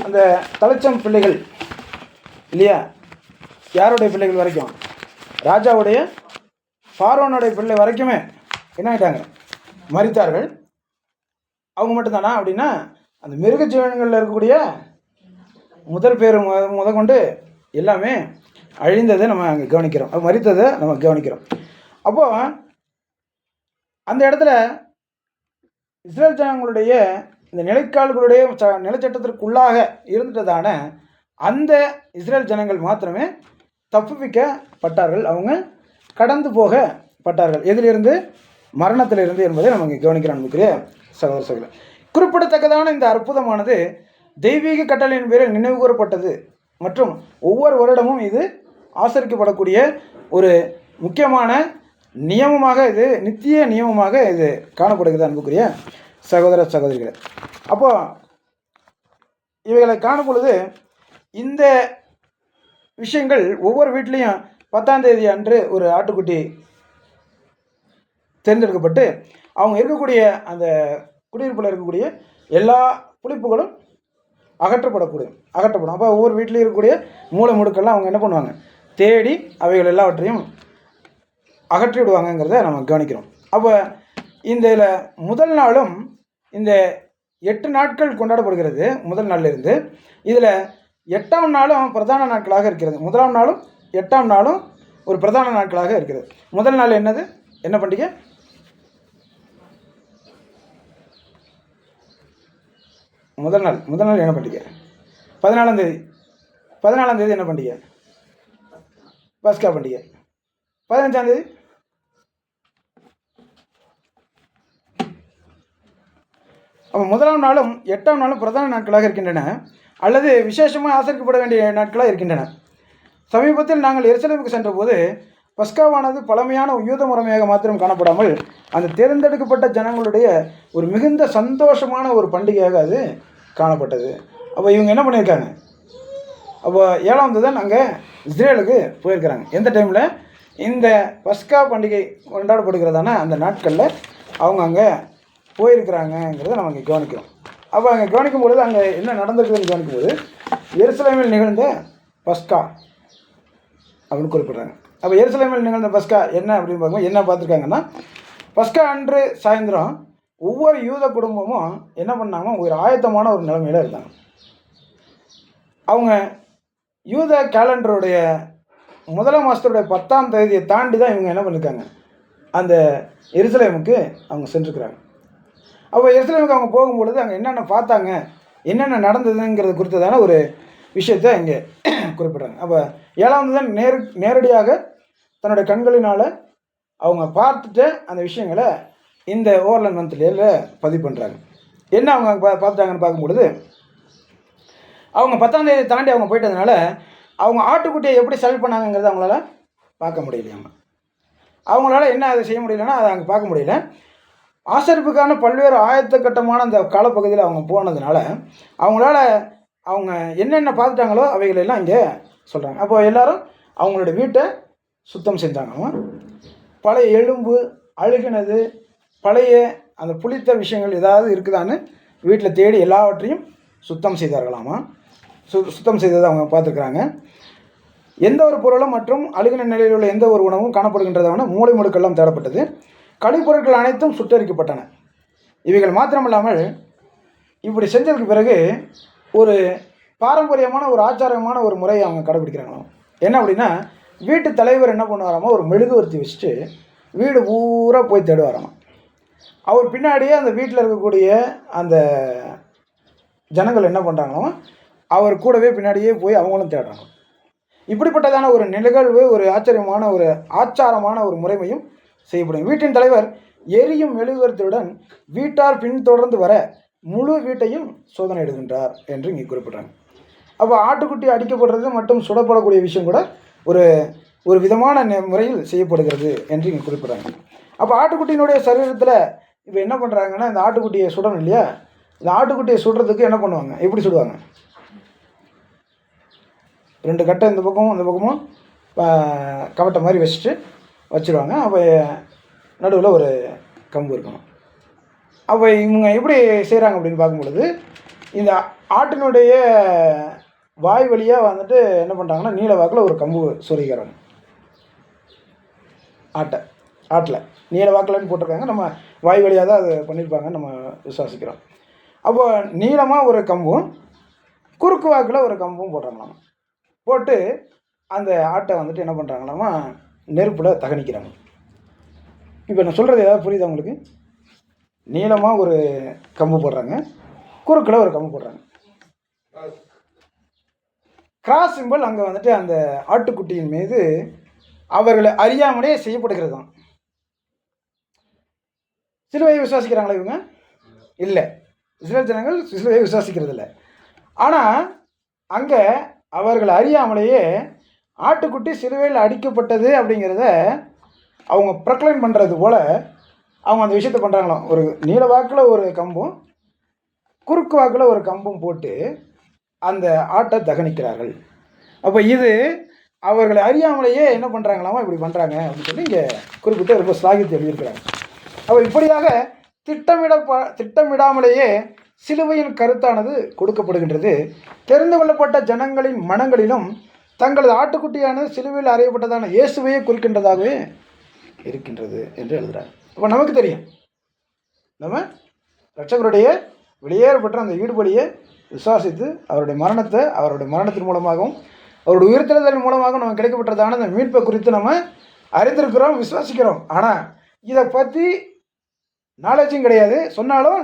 அந்த தலைச்சம் பிள்ளைகள் இல்லையா, யாருடைய பிள்ளைகள் வரைக்கும், ராஜாவுடைய பார்வோனுடைய பிள்ளை வரைக்குமே என்ன ஆகிட்டாங்க, மரித்தார்கள். அவங்க மட்டும்தானா அப்படின்னா அந்த மிருக ஜீவன்களில் இருக்கக்கூடிய முதல் பேர் கொண்டு எல்லாமே அழிந்ததை நம்ம அங்கே கவனிக்கிறோம், மரித்ததை நம்ம கவனிக்கிறோம். அப்போது அந்த இடத்துல இஸ்ரேல் ஜனங்களுடைய இந்த நிலைக்கால்களுடைய நிலச்சட்டத்திற்குள்ளாக இருந்துட்டதான அந்த இஸ்ரேல் ஜனங்கள் மாத்திரமே தப்புவிக்கப்பட்டார்கள். அவங்க கடந்து போகப்பட்டார்கள். எதிலிருந்து? மரணத்திலிருந்து என்பதை நம்ம இங்கே கவனிக்கிறோம் அன்புக்குரிய சகோதர சகோதரர். குறிப்பிடத்தக்கதான இந்த அற்புதமானது தெய்வீக கட்டளையின் பேரில் நினைவு கூறப்பட்டது மற்றும் ஒவ்வொரு வருடமும் இது ஆசரிக்கப்படக்கூடிய ஒரு முக்கியமான நியமமாக, இது நித்திய நியமமாக இது காணப்படுகிறது அன்புக்குரிய சகோதர சகோதரிகளை. அப்போ இவைகளை காணும் பொழுது இந்த விஷயங்கள் ஒவ்வொரு வீட்லேயும் 10ஆம் தேதி அன்று ஒரு ஆட்டுக்குட்டி தேர்ந்தெடுக்கப்பட்டு அவங்க இருக்கக்கூடிய அந்த குடியிருப்பில் இருக்கக்கூடிய எல்லா புளிப்புகளும் அகற்றப்படும். அப்போ ஒவ்வொரு வீட்லேயும் இருக்கக்கூடிய மூளை முடுக்கெல்லாம் அவங்க என்ன பண்ணுவாங்க, தேடி அவைகள் எல்லாவற்றையும் அகற்றி விடுவாங்கங்கிறத நம்ம கவனிக்கிறோம். அப்போ இந்த முதல் நாளும் இந்த 8 நாட்கள் கொண்டாடப்படுகிறது. முதல் நாளிலிருந்து இதில் 8ஆம் நாளும் பிரதான நாட்களாக இருக்கிறது. முதலாம் நாளும் 8ஆம் நாளும் ஒரு பிரதான நாட்களாக இருக்கிறது. முதல் நாள் என்னது, என்ன பண்டிகை? முதல் நாள் என்ன பண்டிகை? 14ஆம் தேதி. 14ஆம் தேதி என்ன பண்டிகை? பஸ்கா பண்டிகை. 15ஆம் தேதி அப்போ முதலாம் நாளும் 8ஆம் நாளும் பிரதான நாட்களாக இருக்கின்றன, அல்லது விசேஷமாக ஆசரிக்கப்பட வேண்டிய நாட்களாக இருக்கின்றன. சமீபத்தில் நாங்கள் எருசலேமுக்கு சென்றபோது பஸ்காவானது பழமையான யூத முறைமையாக மாத்திரம் காணப்படாமல் அந்த தேர்ந்தெடுக்கப்பட்ட ஜனங்களுடைய ஒரு மிகுந்த சந்தோஷமான ஒரு பண்டிகையாக அது காணப்பட்டது. அப்போ இவங்க என்ன பண்ணியிருக்காங்க, அப்போ 7ஆம் தேதி அங்கே இஸ்ரேலுக்கு போயிருக்கிறாங்க. எந்த டைமில்? இந்த பஸ்கா பண்டிகை கொண்டாடப்படுகிறதான அந்த நாட்களில் அவங்க அங்கே போயிருக்கிறாங்கங்கிறத நம்ம இங்கே கவனிக்கிறோம். அப்போ அங்கே கவனிக்கும் பொழுது அங்கே என்ன நடந்திருக்குதுன்னு கவனிக்கும்போது எருசலேமில் நிகழ்ந்த பஸ்கா அப்படின்னு குறிப்பிட்றாங்க. அப்போ எருசலேமில் நிகழ்ந்த பஸ்கா என்ன அப்படின்னு பார்க்கும்போது என்ன பார்த்துருக்காங்கன்னா, பஸ்கா அன்று சாயந்தரம் ஒவ்வொரு யூத குடும்பமும் என்ன பண்ணாங்க, ஒரு ஆயத்தமான ஒரு நிலைமையில் இருந்தாங்க. அவங்க யூத கேலண்டருடைய முதலாம் மாதத்துடைய 10ஆம் தேதியை தாண்டி தான் இவங்க என்ன பண்ணியிருக்காங்க, அந்த எருசலேமுக்கு அவங்க சென்றுருக்கிறாங்க. அப்போ எருசலேமுக்கு அவங்க போகும்பொழுது அங்கே என்னென்ன பார்த்தாங்க, என்னென்ன நடந்ததுங்கிறது குறித்ததான ஒரு விஷயத்தை இங்கே குறிப்பிட்றாங்க. அப்போ 7ஆம் தான் நேரடியாக தன்னுடைய கண்களினால் அவங்க பார்த்துட்டு அந்த விஷயங்களை இந்த ஓவர்லாண்ட் மந்த்லியில் பதிவு பண்ணுறாங்க. என்ன அவங்க பார்த்துட்டாங்கன்னு பார்க்கும்பொழுது, அவங்க 10ஆம் தேதி தாண்டி அவங்க போயிட்டதுனால அவங்க ஆட்டுக்குட்டியை எப்படி செலக்ட் பண்ணாங்கங்கிறத அவங்களால பார்க்க முடியலையாங்க. அவங்களால என்ன அதை செய்ய முடியலன்னா அதை அங்கே பார்க்க முடியல. ஆசரிப்புக்கான பல்வேறு ஆயத்த கட்டமான அந்த காலப்பகுதியில் அவங்க போனதுனால அவங்களால அவங்க என்னென்ன பார்த்துட்டாங்களோ அவைகளெல்லாம் இங்கே சொல்கிறாங்க. அப்போ எல்லோரும் அவங்களோட வீட்டை சுத்தம் செஞ்சாங்க. பழைய எலும்பு, அழுகினது, பழைய அந்த புளித்த விஷயங்கள் ஏதாவது இருக்குதான்னு வீட்டில் தேடி எல்லாவற்றையும் சுத்தம் செய்தார்களாமா. சுத்தம் செய்ததை அவங்க பார்த்துருக்குறாங்க. எந்த ஒரு பொருளும் மற்றும் அழுகின நிலையில் உள்ள எந்த ஒரு உணவும் காணப்படுகின்றதான மூளை முடுக்கெல்லாம் தேடப்பட்டது. கழிப்பொருட்கள் அனைத்தும் சுட்டரிக்கப்பட்டன. இவைகள் மாத்திரமில்லாமல் இப்படி செஞ்சதுக்கு பிறகு ஒரு பாரம்பரியமான ஒரு ஆச்சாரமான ஒரு முறையை அவங்க கடைபிடிக்கிறாங்களாம். என்ன அப்படின்னா, வீட்டு தலைவர் என்ன பண்ணுவாராமா, ஒரு மெழுகுவர்த்தி வச்சுட்டு வீடு பூரா போய் தேடுவாராமா. அவர் பின்னாடியே அந்த வீட்டில் இருக்கக்கூடிய அந்த ஜனங்கள் என்ன பண்ணுறாங்களோ அவர் கூடவே பின்னாடியே போய் அவங்களும் தேடுறாங்க. இப்படிப்பட்டதான ஒரு நிகழ்வு, ஒரு ஆச்சாரமான ஒரு முறைமையும் செய்யப்படும். வீட்டின் தலைவர் எரியும் மெழுகுவர்த்தியுடன் வீட்டார் பின்தொடர்ந்து வர முழு வீட்டையும் சோதனை எடுக்கின்றார் என்று இங்கே குறிப்பிட்றாங்க. அப்போ ஆட்டுக்குட்டி அடிக்கப்படுறது மற்றும் சுடப்படக்கூடிய விஷயம் கூட ஒரு விதமான முறையில் செய்யப்படுகிறது என்று இங்கே குறிப்பிட்றாங்க. அப்போ ஆட்டுக்குட்டியினுடைய சரீரத்தில் இப்போ என்ன பண்ணுறாங்கன்னா, இந்த ஆட்டுக்குட்டியை சுடணும் இல்லையா, இந்த ஆட்டுக்குட்டியை சுடுறதுக்கு என்ன பண்ணுவாங்க, எப்படி சுடுவாங்க, 2 கட்டை இந்த பக்கமும் அந்த பக்கமும் கவட்டை மாதிரி வச்சுருவாங்க. அப்போ நடுவில் ஒரு கம்பு இருக்கணும். அப்போ இவங்க எப்படி செய்கிறாங்க அப்படின்னு பார்க்கும்பொழுது, இந்த ஆட்டினுடைய வாய் வழியாக வந்துட்டு என்ன பண்ணுறாங்கன்னா, நீல வாக்கில் ஒரு கம்பு சொருகிறாங்க. ஆட்டில் நீல வாக்கில்னு போட்டிருக்காங்க. நம்ம வாய் வழியாக தான் அது பண்ணியிருப்பாங்கன்னு நம்ம விசுவாசிக்கிறோம். அப்போ நீளமாக ஒரு கம்பும் குறுக்கு வாக்கில் ஒரு கம்பும் போடுறாங்களாம். போட்டு அந்த ஆட்டை வந்துட்டு என்ன பண்ணுறாங்களாமா, நெருப்பில் தகனிக்கிறாங்க. இப்போ நான் சொல்கிறது ஏதாவது புரியுதா உங்களுக்கு? நீளமாக ஒரு கம்பு போடுறாங்க, குறுக்கில் ஒரு கம்பு போடுறாங்க. கிராஸ் சிம்பிள் அங்கே வந்துட்டு அந்த ஆட்டுக்குட்டியின் மீது அவர்களை அறியாமலே செய்யப்படுகிறது தான். சிலுவையை விசுவாசிக்கிறாங்களா இவங்க? இல்லை. இஸ்ரேல் ஜனங்கள் சிலுவையை விசுவாசிக்கிறது இல்லை. ஆனால் அங்கே அவர்கள் அறியாமலேயே ஆட்டுக்குட்டி சிலுவையில் அடிக்கப்பட்டது அப்படிங்கிறத அவங்க ப்ரொக்ளைம் பண்ணுறது போல் அவங்க அந்த விஷயத்தை பண்ணுறாங்களாம். ஒரு நீள வாக்கில் ஒரு கம்பும் குறுக்கு வாக்கில் ஒரு கம்பும் போட்டு அந்த ஆட்டை தகனிக்கிறார்கள். அப்போ இது அவர்களை அறியாமலேயே என்ன பண்ணுறாங்களாமா, இப்படி பண்ணுறாங்க அப்படின்னு சொல்லி இங்கே குறிப்பிட்டு ரொம்ப ஸ்லாகித்து எழுதியிருக்கிறாங்க. அப்போ இப்படியாக திட்டமிடாமலேயே சிலுவையின் கருத்தானது கொடுக்கப்படுகின்றது. தெரிந்து கொள்ளப்பட்ட ஜனங்களின் மனங்களிலும் தங்களது ஆட்டுக்குட்டியானது சிலுவையில் அறையப்பட்டதான இயேசுவையே குறிக்கின்றதாகவே இருக்கின்றது என்று எழுதுகிறார். அப்போ நமக்கு தெரியும், நம்ம இரட்சகருடைய வெளியேறப்பட்ட அந்த ஈடுபலியை விசுவாசித்து அவருடைய மரணத்தின் மூலமாகவும் அவருடைய உயிர்த்தெழுதலின் மூலமாக நம்ம கிடைக்கப்பட்டதான அந்த மீட்பை குறித்து நம்ம அறிந்திருக்கிறோம், விசுவாசிக்கிறோம். ஆனால் இதை பற்றி நாலேஜும் கிடையாது. சொன்னாலும்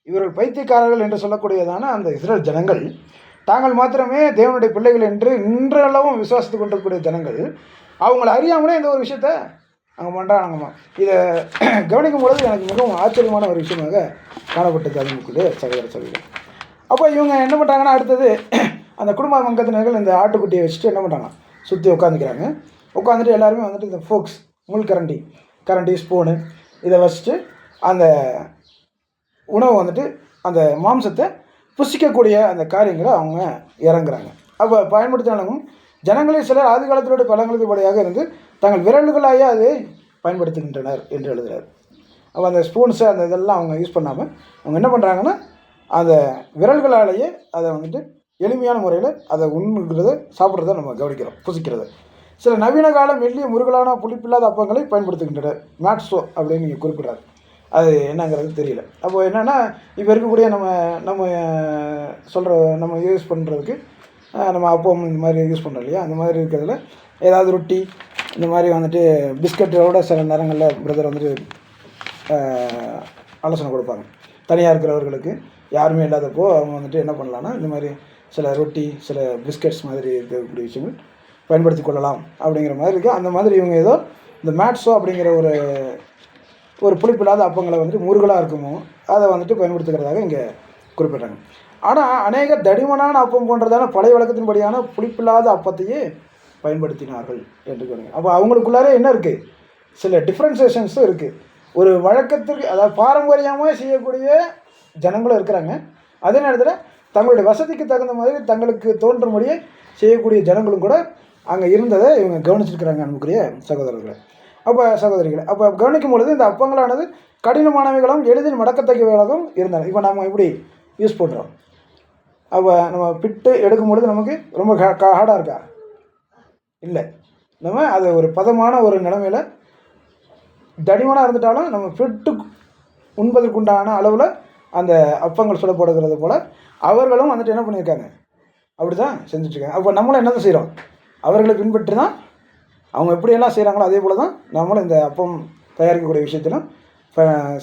இவர்கள் பைத்தியக்காரர்கள் என்று சொல்லக்கூடியதான அந்த இஸ்ரேல் ஜனங்கள், தாங்கள் மாத்திரமே தேவனுடைய பிள்ளைகள் என்று இன்றளவும் விசுவாசித்து கொண்டிருக்கக்கூடிய ஜனங்கள், அவங்கள அறியாமலே இந்த ஒரு விஷயத்த அவங்க பண்ணுறாங்கம்மா. இதை கவனிக்கும் பொழுது எனக்கு மிகவும் ஆச்சரியமான ஒரு விஷயமாக காணப்பட்டது அதுக்குள்ளே சகோதர சகோதரி. அப்போ இவங்க என்ன பண்ணுறாங்கன்னா, அடுத்தது அந்த குடும்ப அங்கத்தினர்கள் இந்த ஆட்டுக்குட்டியை வச்சுட்டு என்ன பண்ணுறாங்க, சுற்றி உட்காந்துக்கிறாங்க. உட்காந்துட்டு எல்லாருமே வந்துட்டு இந்த ஃபோக்ஸ், முள் கரண்டி ஸ்பூனு இதை வச்சுட்டு அந்த உணவை வந்துட்டு அந்த மாம்சத்தை புசிக்கக்கூடிய அந்த காரியங்களை அவங்க இறங்குறாங்க. அப்போ பயன்படுத்தினாலும் ஜனங்களில் சிலர் ஆதி காலத்தினுடைய பழங்களுக்கு படியாக இருந்து தங்கள் விரல்களாயே அதை பயன்படுத்துகின்றனர் என்று எழுதுகிறார். அப்போ அந்த ஸ்பூன்ஸு அந்த இதெல்லாம் அவங்க யூஸ் பண்ணாமல் அவங்க என்ன பண்ணுறாங்கன்னா, அந்த விரல்களாலேயே அதை வந்துட்டு எளிமையான முறையில் அதை உண்ணுகிறத சாப்பிட்றத நம்ம கவனிக்கிறோம், புசிக்கிறத. சில நவீன கால மெல்லிய முருகலான புளிப்பில்லாத அப்பங்களை பயன்படுத்துகின்றனர். மேட்ஸோ அப்படின்னு நீங்கள் குறிப்பிட்றாரு. அது என்னங்கிறது தெரியல. அப்போ என்னென்னா, இப்போ இருக்கக்கூடிய நம்ம யூஸ் பண்ணுறதுக்கு நம்ம அப்பம் இந்த மாதிரி யூஸ் பண்ணுறோம் இல்லையா, அந்த மாதிரி இருக்கிறதுல ஏதாவது ரொட்டி இந்த மாதிரி வந்துட்டு பிஸ்கட்டோட சில நேரங்களில் பிரதர் வந்துட்டு ஆலோசனை கொடுப்பாங்க. தனியாக இருக்கிறவர்களுக்கு யாருமே இல்லாதப்போ அவங்க வந்துட்டு என்ன பண்ணலான்னா, இந்த மாதிரி சில ரொட்டி சில பிஸ்கட்ஸ் மாதிரி இருக்கக்கூடிய விஷயங்கள் பயன்படுத்தி கொள்ளலாம் அப்படிங்கிற மாதிரி இருக்குது. அந்த மாதிரி இவங்க ஏதோ இந்த மேட்ஸோ அப்படிங்கிற ஒரு புளிப்பில்லாத அப்பங்களை வந்துட்டு முருகலாக இருக்குமோ அதை வந்துட்டு பயன்படுத்துகிறதாக இங்கே குறிப்பிட்றாங்க. ஆனால் அநேக தடிமனான அப்பம் போன்றதான பழைய வழக்கத்தின்படியான புளிப்பில்லாத அப்பத்தையே பயன்படுத்தினார்கள் என்று சொல்லுங்க. அப்போ அவங்களுக்குள்ளாரே என்ன இருக்குது, சில டிஃப்ரென்சேஷன்ஸும் இருக்குது. ஒரு வழக்கத்திற்கு, அதாவது பாரம்பரியமாக செய்யக்கூடிய ஜனங்களும் இருக்கிறாங்க. அதே நேரத்தில் தங்களுடைய வசதிக்கு தகுந்த மாதிரி தங்களுக்கு தோன்றும்படியே செய்யக்கூடிய ஜனங்களும் கூட அங்கே இருந்ததை இவங்க கவனிச்சிருக்கிறாங்க அன்புக்குரிய சகோதரர்களை. அப்போ கவனிக்கும் பொழுது இந்த அப்பங்களானது கடினமானவைகளும் எளிதில் மடக்கத்தக்கவைகளாகவும் இருந்தன. இப்போ நம்ம இப்படி யூஸ் பண்ணுறோம். அப்போ நம்ம பிட்டு எடுக்கும் பொழுது நமக்கு ரொம்ப ஹார்டாக இருக்கா? இல்லை. நம்ம அது ஒரு பதமான ஒரு நிலைமையில் தடிமனாக இருந்துட்டாலும் நம்ம பிட்டு உண்பதற்குண்டான அளவில் அந்த அப்பங்கள் சுடப்படுகிறது போல் அவர்களும் வந்துட்டு என்ன பண்ணியிருக்காங்க, அப்படி தான் செஞ்சுட்ருக்காங்க. அப்போ நம்மளும் என்ன தான் செய்கிறோம், அவர்களை பின்பற்றி தான் அவங்க எப்படியெல்லாம் செய்கிறாங்களோ அதே போல் தான் நம்மளும் இந்த அப்பம் தயாரிக்கக்கூடிய விஷயத்திலும்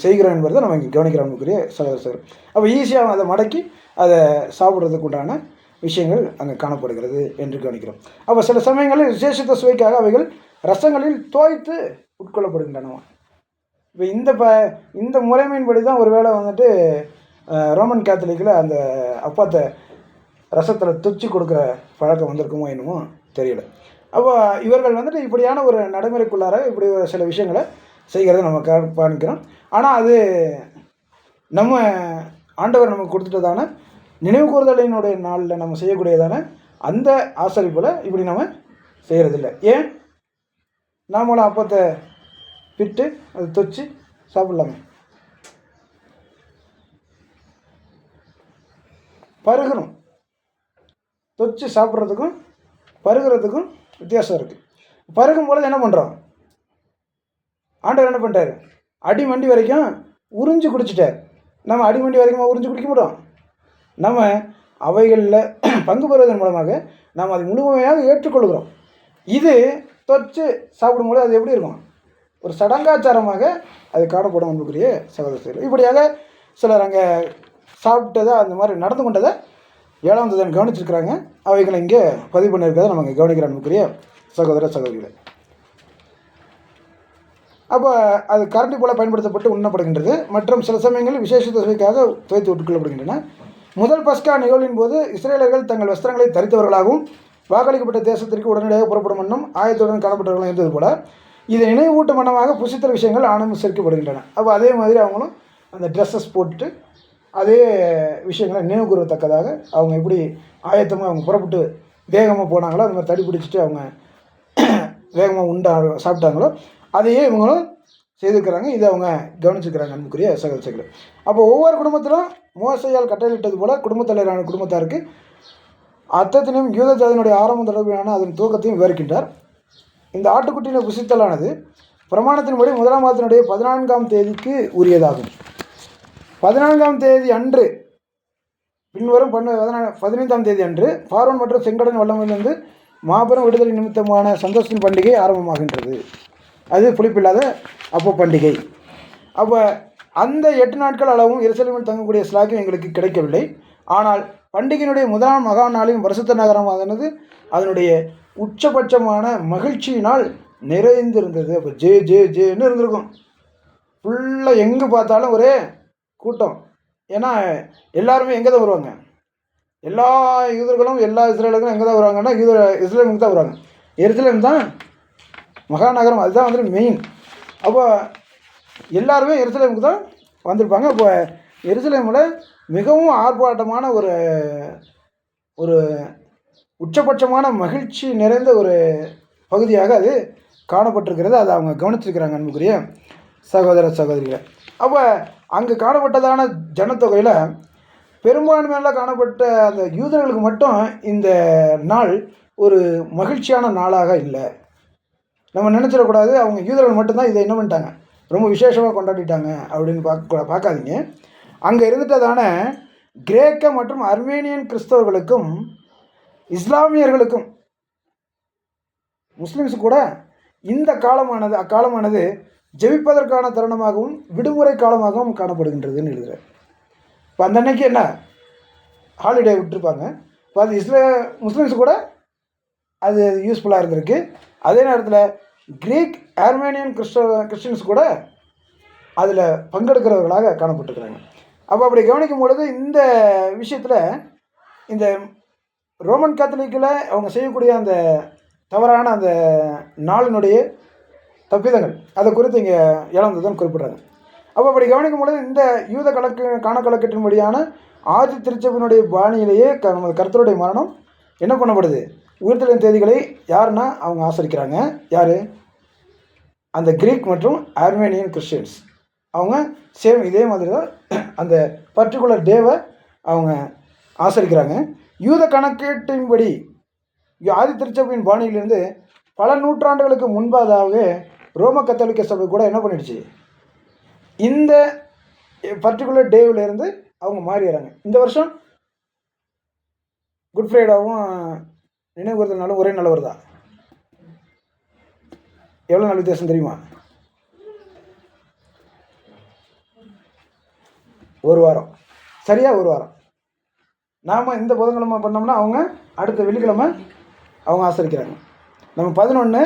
செய்கிறோம் என்பதை நம்ம இங்கே கவனிக்கிறவங்களுக்குரிய சகோதரர். அப்போ ஈஸியாக அதை மடக்கி அதை சாப்பிட்றதுக்கு உண்டான விஷயங்கள் அங்கே காணப்படுகிறது என்று கவனிக்கிறோம். அப்போ சில சமயங்களில் விசேஷத்த சுவைக்காக அவைகள் ரசங்களில் தோய்த்து உட்கொள்ளப்படுகின்றன. இப்போ இந்த முறைமையின்படி தான் ஒரு வேளை வந்துட்டு ரோமன் கேத்தலிக்கில் அந்த அப்பத்தை ரசத்தில் துச்சி கொடுக்குற பழக்கம் வந்திருக்குமோ என்னமோ தெரியல. அப்போ இவர்கள் வந்துட்டு இப்படியான ஒரு நடைமுறைக்குள்ளார இப்படி ஒரு சில விஷயங்களை செய்கிறத நம்ம காணிக்கிறோம். ஆனால் அது நம்ம ஆண்டவர் நமக்கு கொடுத்துட்டதான நினைவு கூறுதலினுடைய நாளில் நம்ம செய்யக்கூடியதான அந்த ஆசரிப்பில் இப்படி நம்ம செய்கிறதில்ல. ஏன்? நாமளும் அப்பத்தை பிட்டு அதை தொச்சு சாப்பிட்லாமே. பருகணும். தொச்சு சாப்பிட்றதுக்கும் பருகிறதுக்கும் வித்தியாசம் இருக்குது. பருகும் பொழுது என்ன பண்ணுறோம், ஆண்டவர் என்ன பண்ணிட்டார், அடிமண்டி வரைக்கும் உறிஞ்சி குடிச்சிட்டார். நம்ம அடிமண்டி வரைக்கும் உறிஞ்சி குடிக்க மாட்டோம். நம்ம அவைகளில் பங்கு பெறுவதன் மூலமாக நாம் அதை முழுமையாக ஏற்றுக்கொள்கிறோம். இது தொச்சு சாப்பிடும்போது அது எப்படி இருக்கும், ஒரு சடங்காச்சாரமாக அது காணப்படும் அன்புக்குரிய சகோதரர்கள். இப்படியாக சிலர் அங்கே சாப்பிட்டதை அந்த மாதிரி நடந்து கொண்டதை 7ஆம் தூதன் கவனிச்சிருக்கிறாங்க. அவைகளை இங்கே பதிவு பண்ணியிருக்கிறத நம்ம இங்கே கவனிக்கிற அன்புக்குரிய சகோதர சகோதரிகள். அப்போ அது கரண்டி போல் பயன்படுத்தப்பட்டு உண்ணப்படுகின்றது. மற்றும் சில சமயங்களில் விசேஷ தேவைக்காக துவைத்து உட்கொள்ளப்படுகின்றன. முதல் பஸ்கா நிகழ்வின் போது இஸ்ரேலர்கள் தங்கள் வஸ்திரங்களை தரித்தவர்களாகவும் வாக்களிக்கப்பட்ட தேசத்திற்கு உடனடியாக புறப்படும் வண்ணம் ஆயத்துடன் காணப்பட்டவர்களும் இருந்தது போல இதை நினைவூட்டும் வண்ணமாக புசித்தல் விஷயங்கள் அனுசரிக்கப்படுகின்றன. அப்போ அதே மாதிரி அவங்களும் அந்த ட்ரெஸ்ஸஸ் போட்டுட்டு அதே விஷயங்களை நினைவு கூறத்தக்கதாக அவங்க எப்படி ஆயத்தமாக அவங்க புறப்பட்டு வேகமாக போனாங்களோ அது மாதிரி தடி பிடிச்சிட்டு அவங்க வேகமாக சாப்பிட்டாங்களோ அதையே இவங்களும் செய்திருக்கிறாங்க. இதை அவங்க கவனிச்சுக்கிறாங்க அன்புக்குரிய சகோதரர்களே. அப்போ ஒவ்வொரு குடும்பத்திலும் மோசையால் கட்டளையிட்டது போல குடும்பத்தலைவரான குடும்பத்தாருக்கு அர்த்தத்தினையும் யூத ஜாதியினுடைய ஆரம்ப தொடர்பிலான அதன் துவக்கத்தையும் விவரிக்கின்றார். இந்த ஆட்டுக்குட்டியினை புசித்தலானது பிரமாணத்தின்படி 1ஆம் மாதத்தினுடைய 14ஆம் தேதிக்கு உரியதாகும். 14ஆம் தேதி அன்று பின்வரும் 15ஆம் தேதி அன்று பார்வோன் மற்றும் செங்கடல் வல்லமையிலிருந்து மாபெரும் விடுதலை நிமித்தமான சந்தோஷத்தின் பண்டிகை ஆரம்பமாகின்றது. அது புளிப்பில்லாத அப்போ பண்டிகை. அப்போ அந்த 8 நாட்கள் அளவும் எருசலேமில் தங்கக்கூடிய ஸ்லாக்கியம் எங்களுக்கு கிடைக்கவில்லை. ஆனால் பண்டிகையினுடைய முதலாம் மகா நாளின் பரிசுத்த நகரமானது அதனுடைய உச்சபட்சமான மகிழ்ச்சியினால் நிறைந்திருந்தது. அப்போ ஜேன்னு இருந்திருக்கும். ஃபுல்லாக எங்கே பார்த்தாலும் ஒரே கூட்டம். ஏன்னா எல்லாருமே எங்கே தான் வருவாங்க? எல்லா யூதர்களும் எல்லா இஸ்ரேலர்களும் எங்கே தான் வருவாங்கன்னா இஸ்ரேலுக்கு தான் வருவாங்க. எருசலேம் தான் மகாநகரம், அதுதான் வந்துட்டு மெயின். அப்போ எல்லாருமே எருசலேமுக்கு தான் வந்திருப்பாங்க. அப்போ எருசலேமில் மிகவும் ஆர்ப்பாட்டமான ஒரு உச்சபட்சமான மகிழ்ச்சி நிறைந்த ஒரு பகுதியாக அது காணப்பட்டிருக்கிறது. அதை அவங்க கவனிச்சிருக்கிறாங்க அன்புக்குரிய சகோதர சகோதரிகளை. அப்போ அங்கே காணப்பட்டதான ஜனத்தொகையில் பெரும்பான்மையாக காணப்பட்ட அந்த யூதர்களுக்கு மட்டும் இந்த நாள் ஒரு மகிழ்ச்சியான நாளாக இல்லை. நம்ம நினச்சிடக்கூடாது அவங்க யூதர்கள் மட்டும்தான் இதை என்ன பண்ணிட்டாங்க ரொம்ப விசேஷமாக கொண்டாடிட்டாங்க அப்படின்னு பார்க்காதீங்க. அங்கே இருந்துட்டதான கிரேக்க மற்றும் அர்மேனியன் கிறிஸ்தவர்களுக்கும் இஸ்லாமியர்களுக்கும் முஸ்லிம்ஸு கூட இந்த அக்காலமானது ஜெபிப்பதற்கான தருணமாகவும் விடுமுறை காலமாகவும் காணப்படுகின்றதுன்னு எழுதுகிறார். இப்போ அந்த அன்னைக்கு என்ன ஹாலிடே விட்டுருப்பாங்க. இப்போ அது முஸ்லிம்ஸு கூட அது யூஸ்ஃபுல்லாக இருந்திருக்கு. அதே நேரத்தில் கிரீக் ஆர்மேனியன் கிறிஸ்டின்ஸ் கூட அதில் பங்கெடுக்கிறவர்களாக காணப்பட்டிருக்கிறாங்க. அப்போ அப்படி கவனிக்கும் பொழுது இந்த விஷயத்தில் இந்த ரோமன் கேத்தலிக்கில் அவங்க செய்யக்கூடிய அந்த தவறான அந்த நாளினுடைய தப்பிதங்கள் அதை குறித்து இங்கே 7 குறிப்பிட்றாங்க. அப்போ அப்படி கவனிக்கும் பொழுது இந்த யூத கணக்கெட்டின்படியான ஆதி திருச்சபையினுடைய பாணியிலேயே நமது கர்த்தருடைய மரணம் என்ன பண்ணப்படுது? உயிர்த்தெழும் தேதிகளை யாருன்னா அவங்க ஆசரிக்கிறாங்க. யார்? அந்த கிரீக் மற்றும் ஆர்மேனியன் கிறிஸ்டியன்ஸ். அவங்க சேம் இதே மாதிரி தான் அந்த பர்டிகுலர் டேவை அவங்க ஆசரிக்கிறாங்க. யூத கணக்கீட்டின்படி ஆதி திருச்சபையின் பாணியிலிருந்து பல நூற்றாண்டுகளுக்கு முன்பாகவே ரோம கத்தோலிக்க சபை கூட என்ன பண்ணிடுச்சு? இந்த பர்டிகுலர் டேவிலேருந்து அவங்க மாறிடுறாங்க. இந்த வருஷம் குட் ஃப்ரைடேவும் நினைவு கூறுதல் ஒரே நாள் வருதா? எவ்வளோ நாள் வித்தியாசம் தெரியுமா? ஒரு வாரம். சரியாக ஒரு வாரம். நாம் இந்த புதன்கிழமை பண்ணோம்னா அவங்க அடுத்த வெள்ளிக்கிழமை அவங்க ஆசரிக்கிறாங்க. நம்ம 11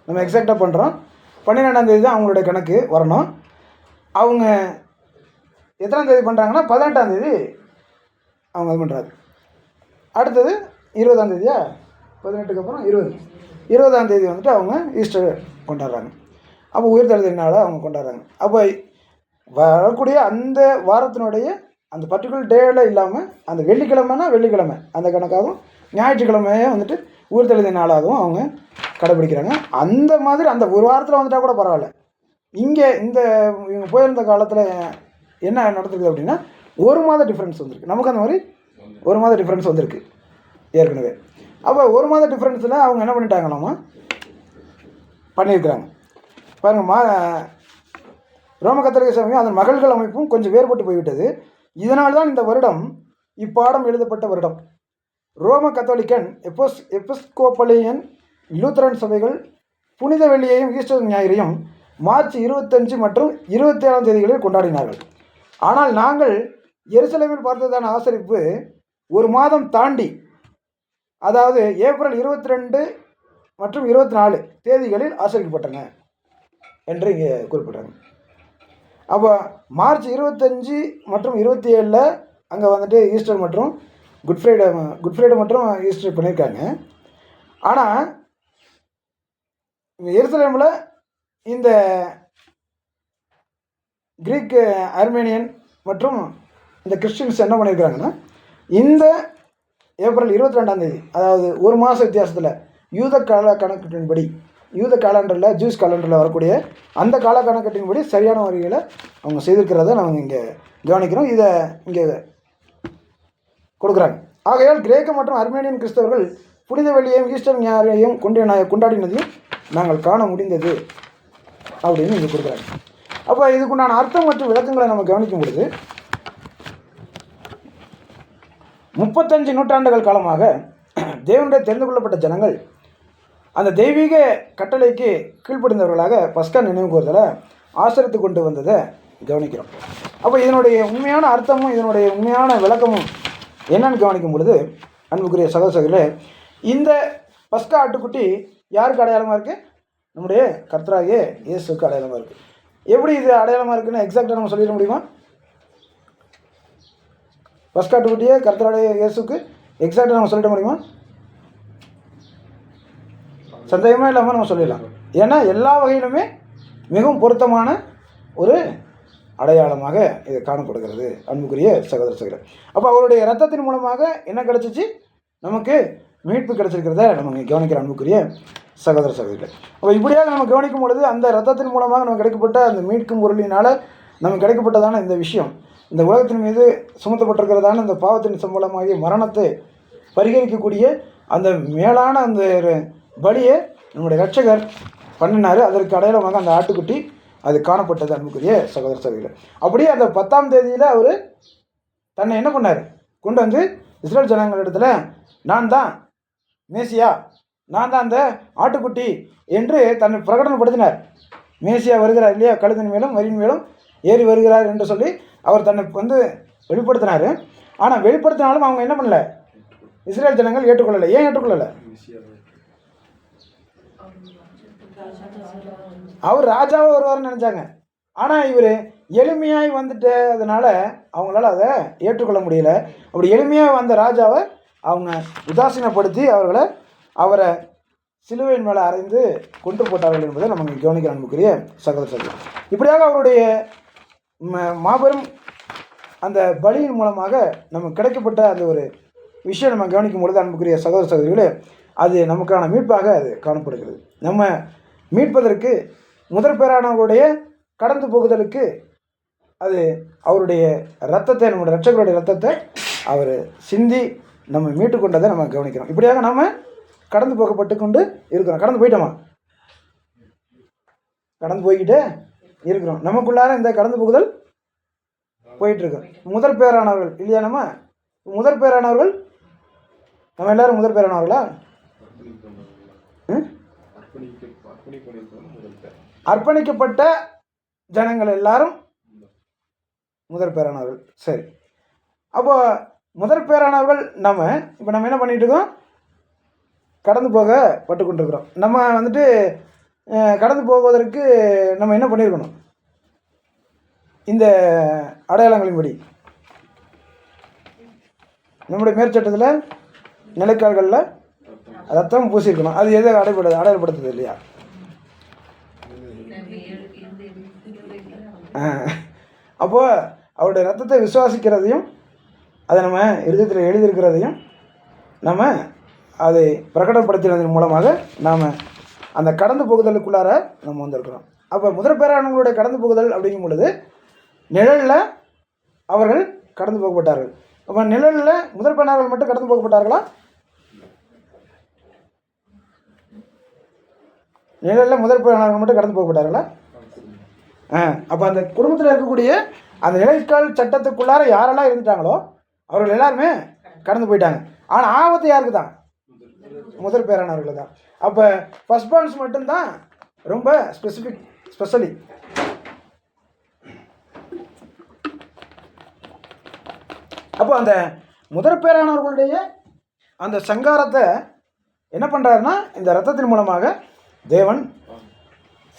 நம்ம எக்ஸாக்டாக பண்ணுறோம். 12ஆம் தேதி தான் அவங்களுடைய கணக்கு வரணும். அவங்க எத்தனாம் தேதி பண்ணுறாங்கன்னா 18ஆம் தேதி அவங்க இது பண்ணுறாங்க. அடுத்தது 20ஆம் தேதியா? 18க்கு அப்புறம் 20ஆம் தேதி வந்துட்டு அவங்க ஈஸ்டர் கொண்டாடுறாங்க. அப்போ உயிர்த்தெழுதல் நாளை அவங்க கொண்டாடுறாங்க. அப்போ வரக்கூடிய அந்த வாரத்தினுடைய அந்த பர்டிகுலர் டேவில் இல்லாமல் அந்த வெள்ளிக்கிழமைனா வெள்ளிக்கிழமை அந்த கணக்காகவும் ஞாயிற்றுக்கிழமையே வந்துட்டு உயிர்த்தெழுதல் நாளாகவும் அவங்க கடைப்பிடிக்கிறாங்க. அந்த மாதிரி அந்த ஒரு வாரத்தில் வந்துட்டால் கூட பரவாயில்ல. இங்கே இவங்க போயிருந்த காலத்தில் என்ன நடந்திருக்கு அப்படின்னா 1 மாத டிஃப்ரென்ஸ் வந்திருக்கு. நமக்கு அந்த மாதிரி 1 மாத டிஃப்ரென்ஸ் வந்திருக்கு ஏற்கனவே. அப்போ 1 மாத டிஃப்ரென்ஸில் அவங்க என்ன பண்ணிட்டாங்களாமா பண்ணியிருக்கிறாங்க. பாருங்கள், ரோம கத்தோலிக்க சபையும் அதன் மகள்கள் அமைப்பும் கொஞ்சம் வேறுபட்டு போய்விட்டது. இதனால்தான் இந்த வருடம் இப்பாடம் எழுதப்பட்ட வருடம். ரோம கத்தோலிக்கன் எபிஸ்கோப்பலியன் லூத்தரன் சபைகள் புனித வெள்ளியையும் ஈஸ்டர் ஞாயிறையும் மார்ச் 25 மற்றும் 27ஆம் தேதிகளில் கொண்டாடினார்கள். ஆனால் நாங்கள் எருசலேமில் பார்த்ததான ஆசரிப்பு 1 மாதம் தாண்டி, அதாவது ஏப்ரல் 22 மற்றும் 24 தேதிகளில் ஆசரிக்கப்பட்டன என்று இங்கே குறிப்பிட்டாங்க. அப்போ மார்ச் 25 மற்றும் 27 அங்கே வந்துட்டு ஈஸ்டர் மற்றும் குட் ஃப்ரைடே மற்றும் ஈஸ்டர் பண்ணியிருக்காங்க. ஆனால் எருசலேமில் இந்த கிரீக், அர்மேனியன் மற்றும் இந்த கிறிஸ்டின்ஸ் என்ன பண்ணியிருக்கிறாங்கன்னா, இந்த ஏப்ரல் 22 அதாவது ஒரு மாத வித்தியாசத்தில் யூத கால கணக்கெட்டின்படி, யூத காலண்டரில், ஜூஸ் காலண்டரில் வரக்கூடிய அந்த கால கணக்கெட்டின்படி சரியான வரிகளை அவங்க செய்திருக்கிறத நாங்கள் இங்கே கவனிக்கிறோம். இதை இங்கே கொடுக்குறாங்க. ஆகையால் கிரேக்க மற்றும் அர்மேனியன் கிறிஸ்தவர்கள் புனித வெள்ளியையும் ஈஸ்டர் ஞாயிறையும் கொண்டாடினதையும் நாங்கள் காண முடிந்தது அப்படின்னு இங்கே கொடுக்குறாங்க. அப்போ இதுக்குண்டான அர்த்தம் மற்றும் விளக்கங்களை நம்ம கவனிக்கும் பொழுது 35 நூற்றாண்டுகள் காலமாக தேவனுடைய தெரிந்து கொள்ளப்பட்ட ஜனங்கள் அந்த தெய்வீக கட்டளைக்கு கீழ்ப்படிந்தவர்களாக பஸ்கா நினைவு கூறுதலை ஆசரித்து கொண்டு வந்ததை கவனிக்கிறோம். அப்போ இதனுடைய உண்மையான அர்த்தமும் இதனுடைய உண்மையான விளக்கமும் என்னன்னு கவனிக்கும் பொழுது, அன்புக்குரிய சகோதரர்களே, இந்த பஸ்கா ஆட்டுக்குட்டி யாருக்கு அடையாளமாக இருக்குது? நம்முடைய கர்த்தராகிய இயேசுக்கு அடையாளமாக இருக்குது. எப்படி இது அடையாளமாக இருக்குன்னு எக்ஸாக்டாக நம்ம சொல்லிட முடியுமா? பஸ்கா ஆட்டுக்குட்டியே கர்த்தராகிய இயேசுக்கு எக்ஸாக்டாக நம்ம சொல்லிட முடியுமா? சந்தேகமே இல்லாமல் நம்ம சொல்லிடலாம். ஏன்னா எல்லா வகையிலுமே மிகவும் பொருத்தமான ஒரு அடையாளமாக இது காணப்படுகிறது, அன்புக்குரிய சகோதர சகோதரர். அப்போ அவருடைய இரத்தத்தின் மூலமாக என்ன கிடச்சிச்சு? நமக்கு மீட்பு கிடச்சிருக்கிறத நம்ம கவனிக்கிற அன்புக்குரிய சகோதர சகோதரிகள். அப்போ இப்படியாக நம்ம கவனிக்கும் பொழுது அந்த இரத்தத்தின் மூலமாக நமக்கு கிடைக்கப்பட்ட அந்த மீட்கும் பொருளினால் நமக்கு கிடைக்கப்பட்டதான இந்த விஷயம், இந்த உலகத்தின் மீது சுமத்தப்பட்டிருக்கிறதான இந்த பாவத்தின் சம்பளமாகிய மரணத்தை பரிகரிக்கக்கூடிய அந்த மேலான அந்த பலியை நம்முடைய இரட்சகர் பண்ணினார். அதற்கு அடையாளமாக அந்த ஆட்டுக்குட்டி அது காணப்பட்டது, அன்புக்குரிய சகோதர சகோதரிகள். அப்படியே அந்த 10ஆம் தேதியில் அவர் தன்னை என்ன பண்ணார்? கொண்டு வந்து இஸ்ரேல் ஜனங்களிடத்தில் நான் தான் மேசியா, நான் தான் அந்த ஆட்டுக்குட்டி என்று தன்னை பிரகடனப்படுத்தினார். மேசியா வருகிறார் இல்லையா, கழுதின் மேலும் வரியின் மேலும் ஏறி வருகிறார் என்று சொல்லி அவர் தன்னை வந்து வெளிப்படுத்தினார். ஆனால் வெளிப்படுத்தினாலும் அவங்க என்ன பண்ணல? இஸ்ரேல் ஜனங்கள் ஏற்றுக்கொள்ளலை. ஏன் ஏற்றுக்கொள்ளலை? அவர் ராஜாவாக வருவார்னு நினச்சாங்க. ஆனால் இவர் எளிமையாய் வந்துட்டதுனால அவங்களால அதை ஏற்றுக்கொள்ள முடியல. அப்படி எளிமையாக வந்த ராஜாவை அவங்க உதாசீனப்படுத்தி அவரை சிலுவையின் மேலே அறைந்து கொன்று போட்டார்கள் என்பதை நம்ம கவனிக்கிற அன்புக்குரிய சகோதர சகோதரி. இப்படியாக அவருடைய மாபெரும் அந்த பலியின் மூலமாக நமக்கு கிடைக்கப்பட்ட அந்த ஒரு விஷயம் நம்ம கவனிக்கும் பொழுது, அன்புக்குரிய சகோதர சகோதரிகளே, அது நமக்கான மீட்பாக அது காணப்படுகிறது. நம்ம மீட்பதற்கு முதற்பேரானவருடைய கடந்து போகுதலுக்கு அது அவருடைய இரத்தத்தை, நம்முடைய இரட்சகருடைய இரத்தத்தை அவர் சிந்தி நம்ம மீட்டு கொண்டதை நம்ம கவனிக்கிறோம். இப்படியாக நம்ம கடந்து போகப்பட்டு கொண்டு இருக்கிறோம். கடந்து போயிட்டோமா? கடந்து போய்கிட்டே இருக்கிறோம். நமக்குள்ளார இந்த கடந்து போகுதல் போயிட்டுருக்கோம். முதற் பேரானவர்கள் இல்லையா? நம்ம முதற் பேரானவர்கள், நம்ம எல்லாரும் முதற் பேரானவர்களா? அர்ப்பணிக்கப்பட்ட ஜனங்கள் எல்லாரும் முதற் பேரானவர்கள். சரி, அப்போ முதற் பேரானவர்கள் இப்போ நம்ம என்ன பண்ணிட்டு இருக்கோம்? கடந்து போக பட்டு கொண்டிருக்கிறோம். நம்ம வந்துட்டு கடந்து போவதற்கு நம்ம என்ன பண்ணியிருக்கணும்? இந்த அடையாளங்களின்படி நம்முடைய மேற்சட்டத்தில் நிலைக்கால்களில் ரத்தம் பூசியிருக்கணும். அது எதை அடையாளப்படுத்துது இல்லையா? அப்போது அவருடைய ரத்தத்தை விசுவாசிக்கிறதையும் அதை நம்ம இருதயத்தில் எழுதியிருக்கிறதையும் நம்ம அதை பிரகடனப்படுத்தினதன் மூலமாக நாம் அந்த கடந்து போகுதலுக்குள்ளார நம்ம வந்திருக்கிறோம். அப்போ முதற்பேரானவங்களுடைய கடந்து போகுதல் அப்படிங்கும் பொழுது நிழலில் அவர்கள் கடந்து போகப்பட்டார்கள். அப்போ நிழலில் முதற்பேரானவர்கள் மட்டும் கடந்து போகப்பட்டார்களா? நிழலில் முதற்பேரானவர்கள் மட்டும் கடந்து போகப்பட்டார்களா? அப்போ அந்த குடும்பத்தில் இருக்கக்கூடிய அந்த நிலைக்கால் சட்டத்துக்குள்ளார யாரெல்லாம் இருந்துட்டாங்களோ அவர்கள் எல்லாருமே கடந்து போயிட்டாங்க. ஆனால் ஆபத்து யாருக்கு தான்? முதற் பேரானவர்கள் தான். அப்போ ஃபர்ஸ்ட் பார்ன்ஸ் மட்டும்தான் ரொம்ப ஸ்பெஷலி. அப்போ அந்த முதற் பேரானவர்களுடைய அந்த சங்காரத்தை என்ன பண்ணுறாருன்னா, இந்த இரத்தத்தின் மூலமாக தேவன்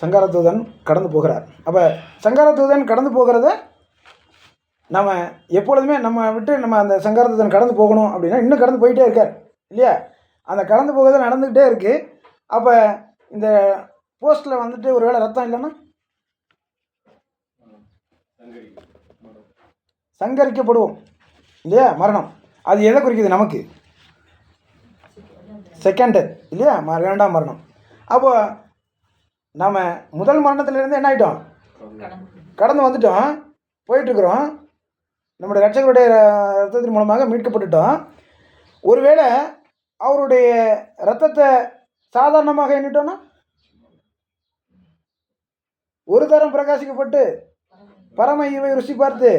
சங்காரத்தூதன் கடந்து போகிறார். அப்போ சங்காரத்தூதன் கடந்து போகிறத நம்ம எப்பொழுதுமே நம்ம விட்டு நம்ம அந்த சங்காரத்தை கடந்து போகணும் அப்படின்னா இன்னும் கடந்து போயிட்டே இருக்கார் இல்லையா? அந்த கடந்து போகிறது நடந்துக்கிட்டே இருக்குது. அப்போ இந்த போஸ்ட்டில் வந்துட்டு ஒரு வேளை ரத்தம் இல்லைன்னா சங்கரிக்கப்படுவோம் இல்லையா? மரணம் அது எதை குறிக்குது? நமக்கு செகண்டு இல்லையா? இரண்டாம் மரணம். அப்போ நம்ம முதல் மரணத்திலிருந்து என்ன ஆகிட்டோம்? கடந்து வந்துட்டோம், போயிட்டுருக்குறோம். நம்முடைய ரட்சகருடைய ரத்தத்தின் மூலமாக மீட்கப்பட்டுட்டோம். ஒருவேளை அவருடைய ரத்தத்தை சாதாரணமாக எண்ணிட்டோன்னா, ஒரு தரம் பிரகாசிக்கப்பட்டு பரம ஈவை ருசி பார்த்து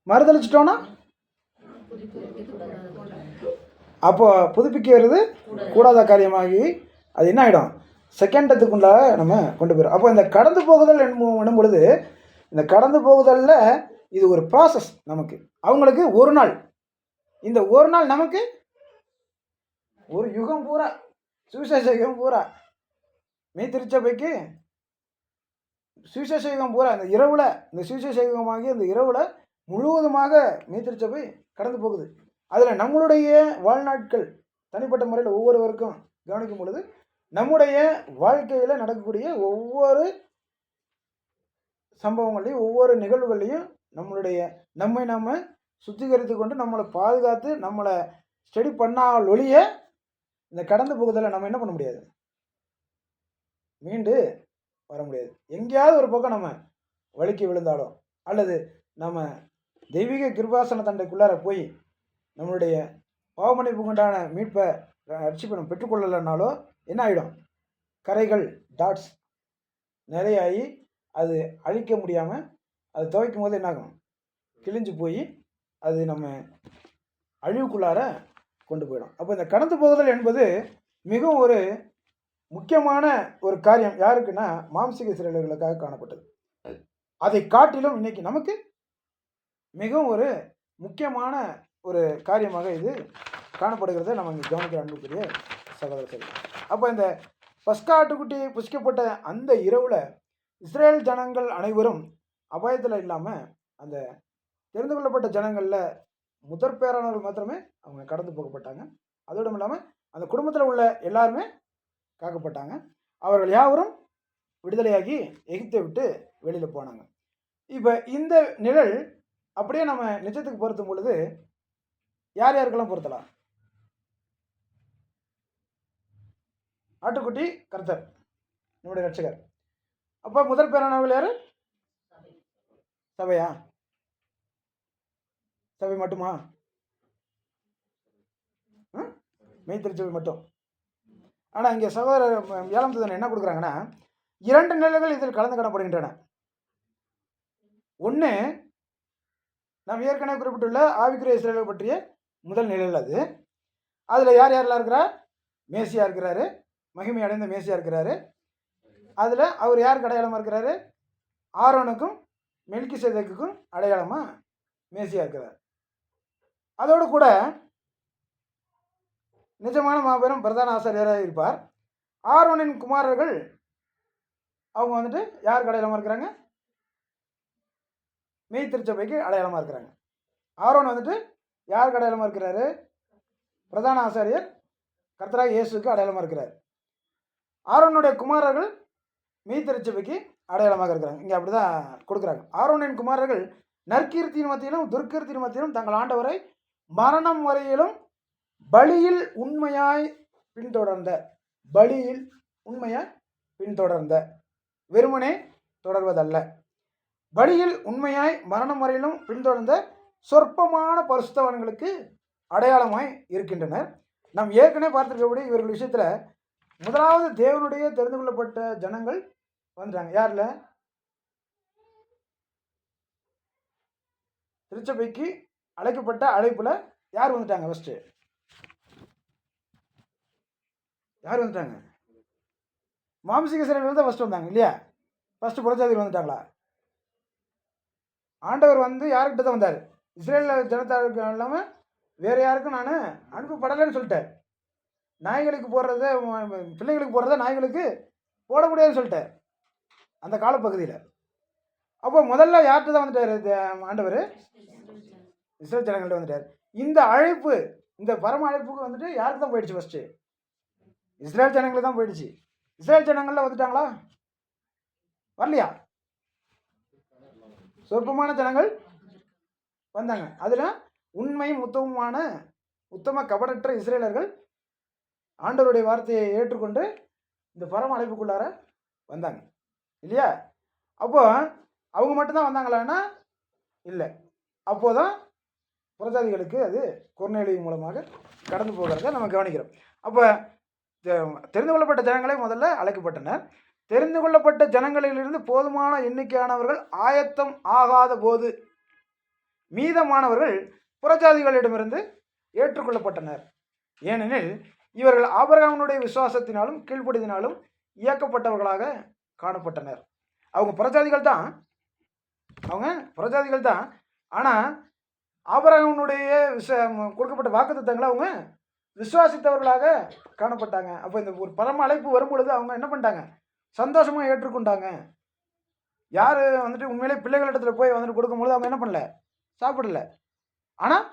மறுதளிச்சிட்டோன்னா, அப்போ புதுப்பிக்கிறது கூடாத காரியமாகி அது என்ன ஆகிடும்? செகண்டத்துக்குள்ளாக நம்ம கொண்டு போயிடும். அப்போ இந்த கடந்து போகுதல் என்னும் பொழுது, இந்த கடந்து போகுதலில் இது ஒரு ப்ராசஸ். நமக்கு அவங்களுக்கு ஒரு நாள், இந்த ஒரு நாள் நமக்கு ஒரு யுகம் பூரா, சுவிசேஷ யுகம் பூரா. மெய்த்திருச்சபைக்கு சுவிசேஷ யுகம் பூரா இந்த இரவில், இந்த சுவிசேஷ யுகமாகி இந்த இரவில் முழுவதுமாக மெய்த்திருச்சபை கடந்து போகுது. அதில் நம்மளுடைய வாழ்நாட்கள் தனிப்பட்ட முறையில் ஒவ்வொருவருக்கும் கவனிக்கும் பொழுது, நம்முடைய வாழ்க்கையில் நடக்கக்கூடிய ஒவ்வொரு சம்பவங்களையும் ஒவ்வொரு நிகழ்வுகளையும் நம்மை நம்ம சுத்திகரித்து கொண்டு நம்மளை பாதுகாத்து நம்மளை ஸ்டடி பண்ணால் ஒழிய இந்த கடந்து போகுதலை நம்ம என்ன பண்ண முடியாது, மீண்டு வர முடியாது. எங்கேயாவது ஒரு பக்கம் நம்ம வழுக்கி விழுந்தாலும் அல்லது நம்ம தெய்வீக கிருபாசன தண்டைக்குள்ளார போய் நம்மளுடைய பாவமன்னிப்புக்கு உண்டான மீட்பை ரட்சிப்பை நம்ம பெற்றுக்கொள்ளலைனாலோ என்ன ஆகிடும்? கரைகள் டாட்ஸ் நிறையாகி அது அழிக்க முடியாமல் அது துவைக்கும் போது என்னாகும்? கிழிஞ்சு போய் அது நம்ம அழிவுக்குள்ளார கொண்டு போயிடும். அப்போ இந்த கடந்து போகுதல் என்பது மிகவும் ஒரு முக்கியமான ஒரு காரியம். யாருக்குன்னா மாம்சீக சிறைகளுக்காக காணப்பட்டது. அதை காட்டிலும் இன்னைக்கு நமக்கு மிகவும் ஒரு முக்கியமான ஒரு காரியமாக இது காணப்படுகிறத நம்ம இங்கே கவனிக்கிற அன்புக்குரிய சகோதரர்கள். அப்போ இந்த பஸ்கா ஆட்டுக்குட்டி புசிக்கப்பட்ட அந்த இரவில் இஸ்ரேல் ஜனங்கள் அனைவரும் அபாயத்தில் இல்லாமல் அந்த தெரிந்து கொள்ளப்பட்ட ஜனங்களில் முதற் பேரானவர்கள் மாத்திரமே அவங்க கடந்து போகப்பட்டாங்க. அதோடும் இல்லாமல் அந்த குடும்பத்தில் உள்ள எல்லாருமே காக்கப்பட்டாங்க. அவர்கள் யாவரும் விடுதலையாகி எகிப்தை விட்டு வெளியில் போனாங்க. இப்போ இந்த நிழல் அப்படியே நம்ம நிஜத்துக்கு பொருத்தும் பொழுது யார் யாருக்கெல்லாம் பொருத்தலாம்? ஆட்டுக்குட்டி கர்த்தர், நம்முடைய ரட்சகர். அப்போ முதல் பேரானவர்கள் யார்? சபையா? சபை மட்டுமா? மெய்த்திருச்சபை மட்டும். ஆனால் இங்கே சகோதரர் 7ஆம் தூதன் என்ன கொடுக்குறாங்கன்னா, 2 நிலைகள் இதில் கலந்து காணப்படுகின்றன. ஒன்று, நாம் ஏற்கனவே குறிப்பிட்டுள்ள ஆவிக்குரிய இஸ்ரேலை பற்றிய முதல் நிலையில் அதில் யார் யாரெல்லாம் இருக்கிறார்? மேசியா இருக்கிறாரு, மகிமை அடைந்த மேசியா இருக்கிறாரு. அதில் அவர் யாருக்கு அடையாளமாக இருக்கிறாரு? ஆரோனுக்கும் மெல்கிசேதேக்குக்கும் அடையாளமாக மேசியா இருக்கிறார். அதோடு கூட நிஜமான மாபெரும் பிரதான ஆசாரியராக இருப்பார். ஆரோனின் குமாரர்கள் அவங்க வந்துட்டு யாருக்கு அடையாளமாக இருக்கிறாங்க? மெய் திருச்சபைக்கு அடையாளமாக இருக்கிறாங்க. ஆரோன் வந்துட்டு யாருக்கு அடையாளமாக இருக்கிறாரு? பிரதான ஆசாரியர் கர்த்தராகிய இயேசுவுக்கு அடையாளமாக இருக்கிறார். ஆரோனுடைய குமாரர்கள் மெய் திருச்சபைக்கு அடையாளமாக இருக்கிறாங்க. இங்கே அப்படி தான் கொடுக்குறாங்க. ஆரோனின் குமாரர்கள் நற்கீர்த்தியின் மத்தியிலும் துர்க்கீர்த்தியின் மத்தியிலும் தங்கள் ஆண்டவரை மரணம் வரையிலும் பலியில் உண்மையாய் பின்தொடர்ந்த வெறுமனே தொடர்வதல்ல, பலியில் உண்மையாய் மரணம் வரையிலும் பின்தொடர்ந்த சொற்பமான பரிசுத்தவான்களுக்கு அடையாளமாய் இருக்கின்றனர். நாம் ஏற்கனவே பார்த்துருக்கபடி இவர்கள் விஷயத்தில் முதலாவது தேவனுடைய தெரிந்து கொள்ளப்பட்ட ஜனங்கள் வந்துட்டாங்க. யாரில்? திருச்சபைக்கு அழைக்கப்பட்ட அழைப்பில் யார் வந்துட்டாங்க? ஃபஸ்ட்டு யார் வந்துட்டாங்க? மாம்சீக சிறையில் தான் ஃபஸ்ட்டு வந்தாங்க இல்லையா? ஃபஸ்ட்டு புறஜாதிகள் வந்துட்டாங்களா? ஆண்டவர் வந்து யாருக்கிட்ட தான் வந்தார்? இஸ்ரேலில் ஜனத்தாருக்கு இல்லாமல் வேறு யாருக்கும் நான் அனுப்பப்படலைன்னு சொல்லிட்டேன். நாய்களுக்கு போடுறத பிள்ளைகளுக்கு போடுறத நாய்களுக்கு போட முடியாதுன்னு சொல்லிட்டேன் அந்த காலப்பகுதியில். அப்போ முதல்ல யார்கிட்ட தான் வந்துட்டார் ஆண்டவர்? இஸ்ரேல் ஜனங்கள்ட்ட வந்துட்டார். இந்த அழைப்பு, இந்த பரம அழைப்புக்கு வந்துட்டு யாருக்கு தான் போயிடுச்சு? ஃபஸ்ட்டு இஸ்ரேல் ஜனங்களுக்கு தான் போயிடுச்சு. இஸ்ரேல் ஜனங்கள்ல வந்துட்டாங்களா? வரலையா? சொற்பமான ஜனங்கள் வந்தாங்க. அதில் உண்மையும் உத்தம கபடற்ற இஸ்ரேலர்கள் ஆண்டவருடைய வார்த்தையை ஏற்றுக்கொண்டு இந்த பரம அழைப்புக்குள்ளார வந்தாங்க இல்லையா? அப்போ அவங்க மட்டும்தான் வந்தாங்களான்னா இல்லை. அப்போதான் புறஜாதிகளுக்கு அது கொர்நேலியு மூலமாக கடந்து போகிறத நம்ம கவனிக்கிறோம். அப்போ தெரிந்து கொள்ளப்பட்ட ஜனங்களே முதல்ல அழைக்கப்பட்டனர். தெரிந்து கொள்ளப்பட்ட ஜனங்களிலிருந்து போதுமான எண்ணிக்கையானவர்கள் ஆயத்தம் ஆகாத போது மீதமானவர்கள் புறஜாதிகளிடமிருந்து ஏற்றுக்கொள்ளப்பட்டனர். ஏனெனில் இவர்கள் ஆபிரகாமுடைய விசுவாசத்தினாலும் கீழ்ப்படிதினாலும் இயக்கப்பட்டவர்களாக காணப்பட்டனர். அவங்க புறஜாதிகள் தான். ஆனால் ஆபிரகாமுடைய கொடுக்கப்பட்ட வாக்குத்தத்தங்களை அவங்க விசுவாசித்தவர்களாக காணப்பட்டாங்க. அப்போ இந்த ஒரு பரம அழைப்பு வரும்பொழுது அவங்க என்ன பண்ணிட்டாங்க? சந்தோஷமாக ஏற்றுக்கொண்டாங்க. யார் வந்துட்டு உண்மையிலே பிள்ளைகளிடத்துல போய் வந்துட்டு கொடுக்கும்பொழுது அவங்க என்ன பண்ணல? சாப்பிடல. ஆனால்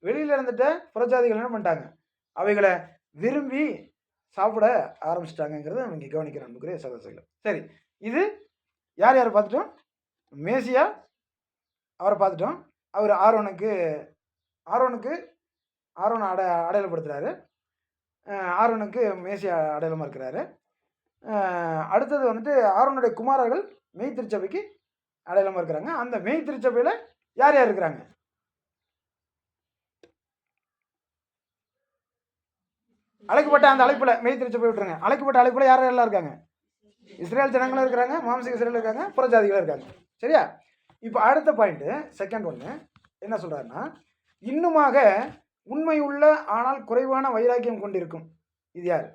வெளியில் இருந்துட்டு புறஜாதிகள் என்ன பண்ணிட்டாங்க? அவைகளை விரும்பி சாப்பிட ஆரம்பிச்சிட்டாங்கிறத நம்ம இங்கே கவனிக்கிறோம் அன்புக்குரிய சகோதரர்கள். சரி, இது யார் பார்த்துட்டோம்? மேசியா அவரை பார்த்துட்டோம். அவர் ஆரோனுக்கு அடையாளப்படுத்துகிறாரு. ஆரோனுக்கு மேசியா அடையாளமாக இருக்கிறாரு. அடுத்தது வந்துட்டு ஆரோனுடைய குமாரர்கள் மெய் திருச்சபைக்கு அடையாளமாக இருக்கிறாங்க. அந்த மெய் திருச்சபையில் யார் இருக்கிறாங்க? அழைக்கப்பட்ட அந்த அழைப்பில் மெய் திருச்சபை விட்டுருங்க. அழைக்கப்பட்ட அழைப்பில் யாரெல்லாம் இருக்காங்க? இஸ்ரேல் ஜனங்களும் இருக்கிறாங்க, மாம்ச இஸ்ரேல் இருக்காங்க, புறஜாதிகளும் இருக்காங்க. சரியா? இப்போ அடுத்த பாயிண்ட்டு, செகண்ட் ஒன்று என்ன சொல்கிறாருன்னா, இன்னுமாக உண்மையுள்ள ஆனால் குறைவான வைராக்கியம் கொண்டிருக்கும். இது யார்?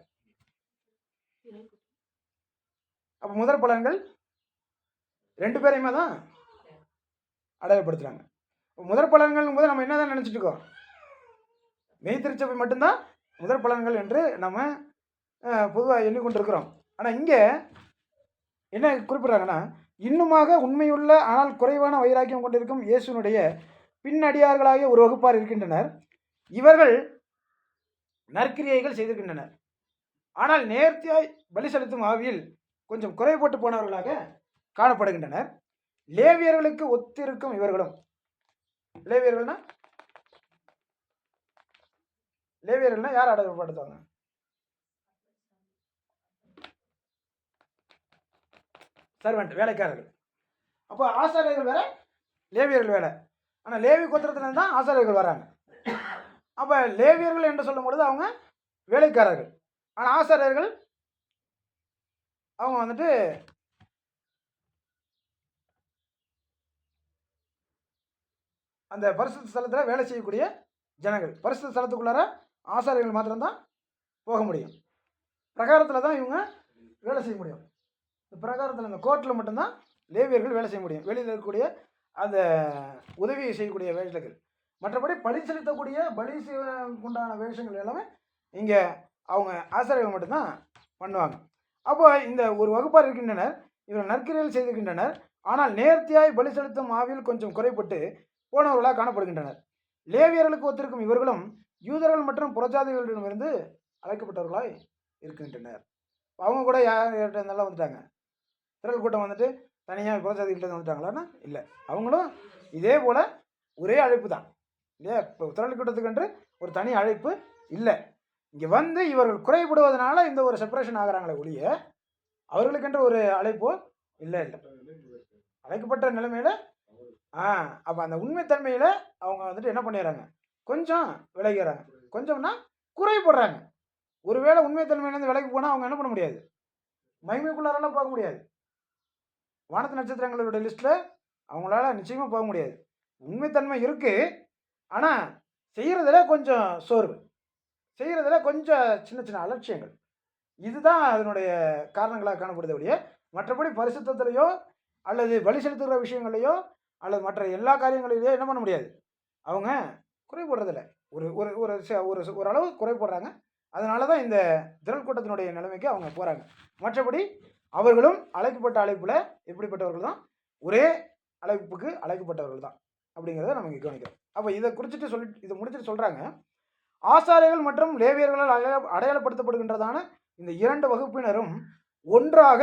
அப்போ முதற் பலன்கள் 2 பேரையுமே தான் அடையாளப்படுத்துகிறாங்க. முதற் பலன்கள் போது நம்ம என்ன தான் நினச்சிட்டு இருக்கோம்? மெய் திருச்சபை மட்டும்தான் முதற் பலன்கள் என்று நம்ம பொதுவாக எண்ணிக்கொண்டிருக்கிறோம். ஆனால் இங்கே என்ன குறிப்பிட்றாங்கன்னா, இன்னுமாக உண்மையுள்ள ஆனால் குறைவான வைராக்கியம் கொண்டிருக்கும் இயேசுனுடைய பின்னடியார்களாகிய ஒரு வகுப்பார் இருக்கின்றனர். இவர்கள் நற்கிரியைகள் செய்திருக்கின்றனர். ஆனால் நேர்த்தியாய் பலி செலுத்தும் ஆவியில் கொஞ்சம் குறைபட்டு போனவர்களாக காணப்படுகின்றனர். லேவியர்களுக்கு ஒத்திருக்கும் இவர்களும். லேவியர்கள்னா யார் அடையாளப்படுத்துவாங்க? சர்வெண்ட், வேலைக்காரர்கள். அப்போ ஆசாரியர்கள் வேற, லேவியர்கள் வேலை. ஆனால் லேவி கோத்திரத்துல தான் ஆசாரியர்கள் வராங்க. அப்போ லேவியர்கள் என்று சொல்லும் பொழுது அவங்க வேலைக்காரர்கள். ஆனால் ஆசாரியர்கள் அவங்க வந்துட்டு அந்த பரிசுத்த ஸ்தலத்தில் வேலை செய்யக்கூடிய ஜனங்கள். பரிசுத்த ஸ்தலத்துக்குள்ளார ஆசாரியர்கள் மாத்திரம்தான் போக முடியும். பிரகாரத்தில் தான் இவங்க வேலை செய்ய முடியும். இந்த பிரகாரத்தில், இந்த கோர்ட்டில் மட்டும்தான் லேவியர்கள் வேலை செய்ய முடியும். வெளியில் இருக்கக்கூடிய அந்த உதவியை செய்யக்கூடிய வேலைகள். மற்றபடி பலி செலுத்தக்கூடிய உண்டான வேஷங்கள் எல்லாமே இங்கே அவங்க ஆசாரியர்கள் மட்டும்தான் பண்ணுவாங்க. அப்போ இந்த ஒரு வகுப்பார் இருக்கின்றனர். இவர்கள் நற்கிரியைகள் செய்திருக்கின்றனர். ஆனால் நேர்த்தியாய் பலி செலுத்தும் ஆவியில் கொஞ்சம் குறைபட்டு போனவர்களாக காணப்படுகின்றனர். லேவியர்களுக்கு ஒத்திருக்கும் இவர்களும் யூதர்கள் மற்றும் புறஜாதிகளிடமிருந்து அழைக்கப்பட்டவர்களாய் இருக்கின்றனர். அவங்க கூட யார்கிட்ட இருந்தாலும் வந்துட்டாங்க? திரள் கூட்டம் வந்துட்டு தனியாக புறஜாதிகிட்ட வந்துட்டாங்களான்னா இல்லை. அவங்களும் இதே போல் ஒரே அழைப்பு தான் இல்லையா? இப்போ திரள் கூட்டத்துக்கென்று ஒரு தனி அழைப்பு இல்லை. இங்கே வந்து இவர்கள் குறைபடுவதனால இந்த ஒரு செப்பரேஷன் ஆகிறாங்களே ஒழிய அவர்களுக்கென்று ஒரு அழைப்போ இல்லை. அழைக்கப்பட்ட நிலைமையில் அப்போ அந்த உண்மைத்தன்மையில் அவங்க வந்துட்டு என்ன பண்ணிடுறாங்க? கொஞ்சம் விலகிறாங்க. கொஞ்சம்னா குறைபடுறாங்க. ஒருவேளை உண்மைத்தன்மையிலேருந்து விலகி போனால் அவங்க என்ன பண்ண முடியாது? மகிமைக்குள்ளாரெல்லாம் போக முடியாது. வானத்து நட்சத்திரங்களுடைய லிஸ்ட்டில் அவங்களால நிச்சயமாக போக முடியாது. உண்மைத்தன்மை இருக்குது, ஆனால் செய்கிறதுல கொஞ்சம் சோர்வு, செய்கிறதுல கொஞ்சம் சின்ன சின்ன அலட்சியங்கள். இதுதான் அதனுடைய காரணங்களாக காணப்படுது ஒழிய மற்றபடி பரிசுத்தத்திலையோ அல்லது பலி செலுத்துகிற விஷயங்களையோ அல்லது மற்ற எல்லா காரியங்களிலேயோ என்ன பண்ண முடியாது. அவங்க குறைபடுறதில்ல. ஒரு ஒரு ஒரு ஒரு ஓரளவு குறைபடுறாங்க. அதனால தான் இந்த திரள் கூட்டத்தினுடைய நிலைமைக்கு அவங்க போகிறாங்க. மற்றபடி அவர்களும் அழைக்கப்பட்ட அழைப்பில் எப்படிப்பட்டவர்கள் தான் ஒரே அழைப்புக்கு அழைக்கப்பட்டவர்கள் தான் அப்படிங்கிறத நம்ம இங்கே கவனிக்கிறோம். அப்போ இதை குறிச்சிட்டு இதை முடிச்சுட்டு சொல்கிறாங்க, ஆசாரியர்கள் மற்றும் லேவியர்களால் அடையாளப்படுத்தப்படுகின்றதான இந்த 2 வகுப்பினரும் ஒன்றாக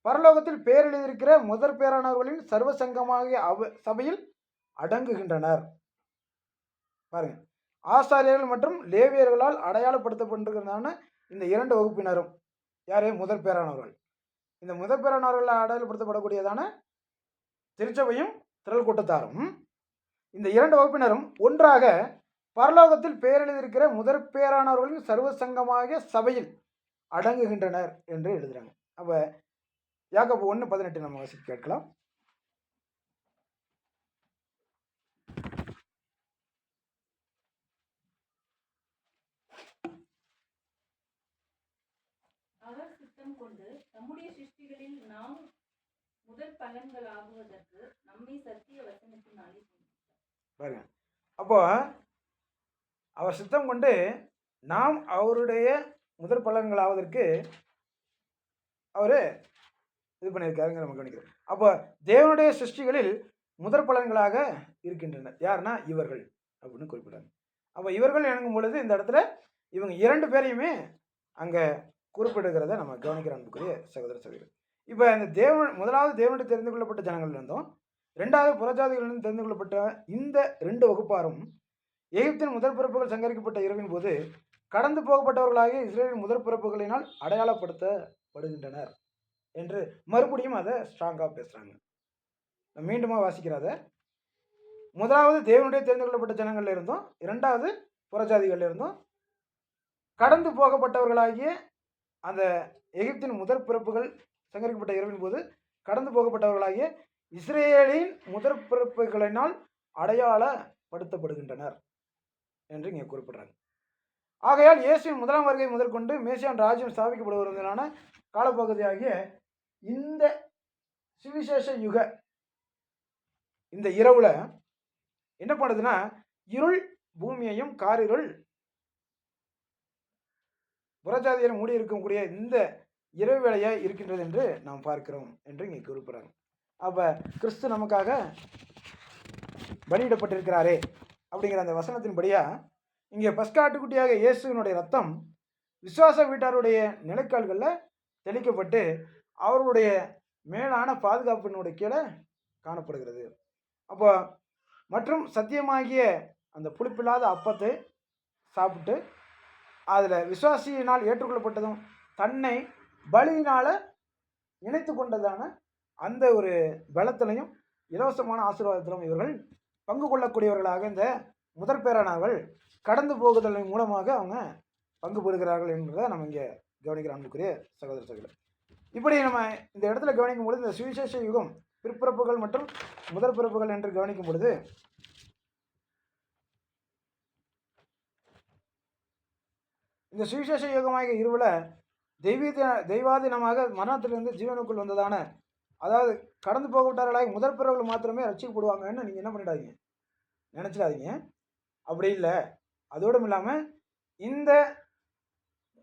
பரலோகத்தில் பேரெழுதியிருக்கிற முதற் பேரானவர்களின் சர்வசங்கமாகிய சபையில் அடங்குகின்றனர். பாருங்க, ஆசாரியர்கள் மற்றும் லேவியர்களால் அடையாளப்படுத்தப்பட்டிருக்கிறதான இந்த 2 வகுப்பினரும் யாரு? முதற் பேரானவர்கள். இந்த முதற் பேரானவர்களால் அடையாளப்படுத்தப்படக்கூடியதான திருச்சபையும் திரள் கூட்டத்தாரும் இந்த 2 வகுப்பினரும் ஒன்றாக பரலோகத்தில் பேரெழுதியிருக்கிற முதற் பேரானவர்களின் சர்வசங்கமாகிய சபையில் அடங்குகின்றனர் என்று எழுதுறாங்க. அப்போ யாக்கோபு 1:18 நம்ம வாசித்து கேட்கலாம். அவர் சித்தம் கொண்டு நம்முடைய சிருஷ்டிகளில் நாம் முதற் பலன்களாகுவதற்கு நம்மை சத்திய வசனத்தினாலே பாருங்க, அப்போ அவர் சித்தம் கொண்டு நாம் அவருடைய முதற் பலன்களாவதற்கு அவர் இது பண்ணியிருக்காருங்க நம்ம கவனிக்கிறோம். அப்போ தேவனுடைய சிருஷ்டிகளில் முதற் பலன்களாக இருக்கின்றனர். யாருன்னா இவர்கள் அப்படின்னு குறிப்பிட்டாங்க. அப்போ இவர்கள் எனக்கும் பொழுது இந்த இடத்துல இவங்க 2 பேரையுமே அங்கே குறிப்பிடுகிறத நம்ம கவனிக்கிற அன்புக்குரிய சகோதர சகோதரி. இப்போ இந்த முதலாவது தேவனுடைய தெரிந்து கொள்ளப்பட்ட ஜனங்கள் இருந்தோம், 2வது புறஜாதிகளிலிருந்து தெரிந்து கொள்ளப்பட்ட இந்த 2 வகுப்பாரும் எகிப்தின் முதற் பிறப்புகள் சங்கரிக்கப்பட்ட இரவின் போது கடந்து போகப்பட்டவர்களாகிய இஸ்ரேலின் முதற் பிறப்புகளினால் அடையாளப்படுத்தப்படுகின்றனர் என்று மறுபடியும் அதை ஸ்ட்ராங்காக பேசுகிறாங்க. மீண்டுமா வாசிக்கிறத, முதலாவது தேவனுடைய தெரிந்து கொள்ளப்பட்ட ஜனங்கள்ல இருந்தோம், 2வது புறஜாதிகள் இருந்தோம், கடந்து போகப்பட்டவர்களாகிய அந்த எகிப்தின் முதற் பிறப்புகள் சங்கரிக்கப்பட்ட இரவின் போது கடந்து போகப்பட்டவர்களாகிய இஸ்ரேலின் முதற் பிறப்புகளினால் அடையாளப்படுத்தப்படுகின்றனர் என்று இங்கே குறிப்பிடுறாங்க. ஆகையால் இயேசுவின் முதலாம் வருகை முதற்கொண்டு மேசியான் ராஜ்யம் ஸ்தாபிக்கப்படுவதற்கான காலப்பகுதியாகிய இந்த சுவிசேஷ யுக இந்த இரவுல என்ன பண்ணுதுன்னா, இருள் பூமியையும் காரிருள் புறஜாதியர் மூடி இருக்கக்கூடிய இந்த இரவு வேளையா இருக்கின்றது என்று நாம் பார்க்கிறோம் என்று இங்கே குறிப்பிடுறாங்க. அப்போ கிறிஸ்து நமக்காக பலியிடப்பட்டிருக்கிறாரே அப்படிங்கிற அந்த வசனத்தின்படியா இங்கே பஸ்காட்டுக்குட்டியாக இயேசுவினுடைய ரத்தம் விசுவாச வீட்டாருடைய நிலைக்கால்களில் தெளிக்கப்பட்டு அவர்களுடைய மேலான பாதுகாப்பினுடைய கீழே காணப்படுகிறது. அப்போ மற்றும் சத்தியமாகிய அந்த புளிப்பில்லாத அப்பத்தை சாப்பிட்டு அதில் விசுவாசியினால் ஏற்றுக்கொள்ளப்பட்டதும் தன்னை பலியினால் இணைத்து கொண்டதான அந்த ஒரு பலத்திலையும் இலவசமான ஆசீர்வாதத்திலும் இவர்கள் பங்கு கொள்ளக்கூடியவர்களாக இந்த முதற் பேரானவர்கள் கடந்து போகுதலின் மூலமாக அவங்க பங்கு பெறுகிறார்கள் என்பதை நம்ம இங்கே கவனிக்கிற அன்புக்குரிய சகோதர சகோதரர். இப்படி நம்ம இந்த இடத்துல கவனிக்கும் பொழுது இந்த சுவிசேஷ யுகம் பிற்பிறப்புகள் மற்றும் முதற் பிறப்புகள் என்று கவனிக்கும் பொழுது இந்த சுவிசேஷ யுகமாக இருவில் தெய்வாதீனமாக மரணத்திலிருந்து ஜீவனுக்குள் வந்ததான, அதாவது கடந்து போகப்பட்டார்களாக முதற் பிறப்புகள் மாத்திரமே ரட்சிக்கப்படுவாங்கன்னு நீங்கள் என்ன பண்ணிடாதீங்க, நினச்சிடாதீங்க. அப்படி இல்லை. அதோடும் இல்லாமல் இந்த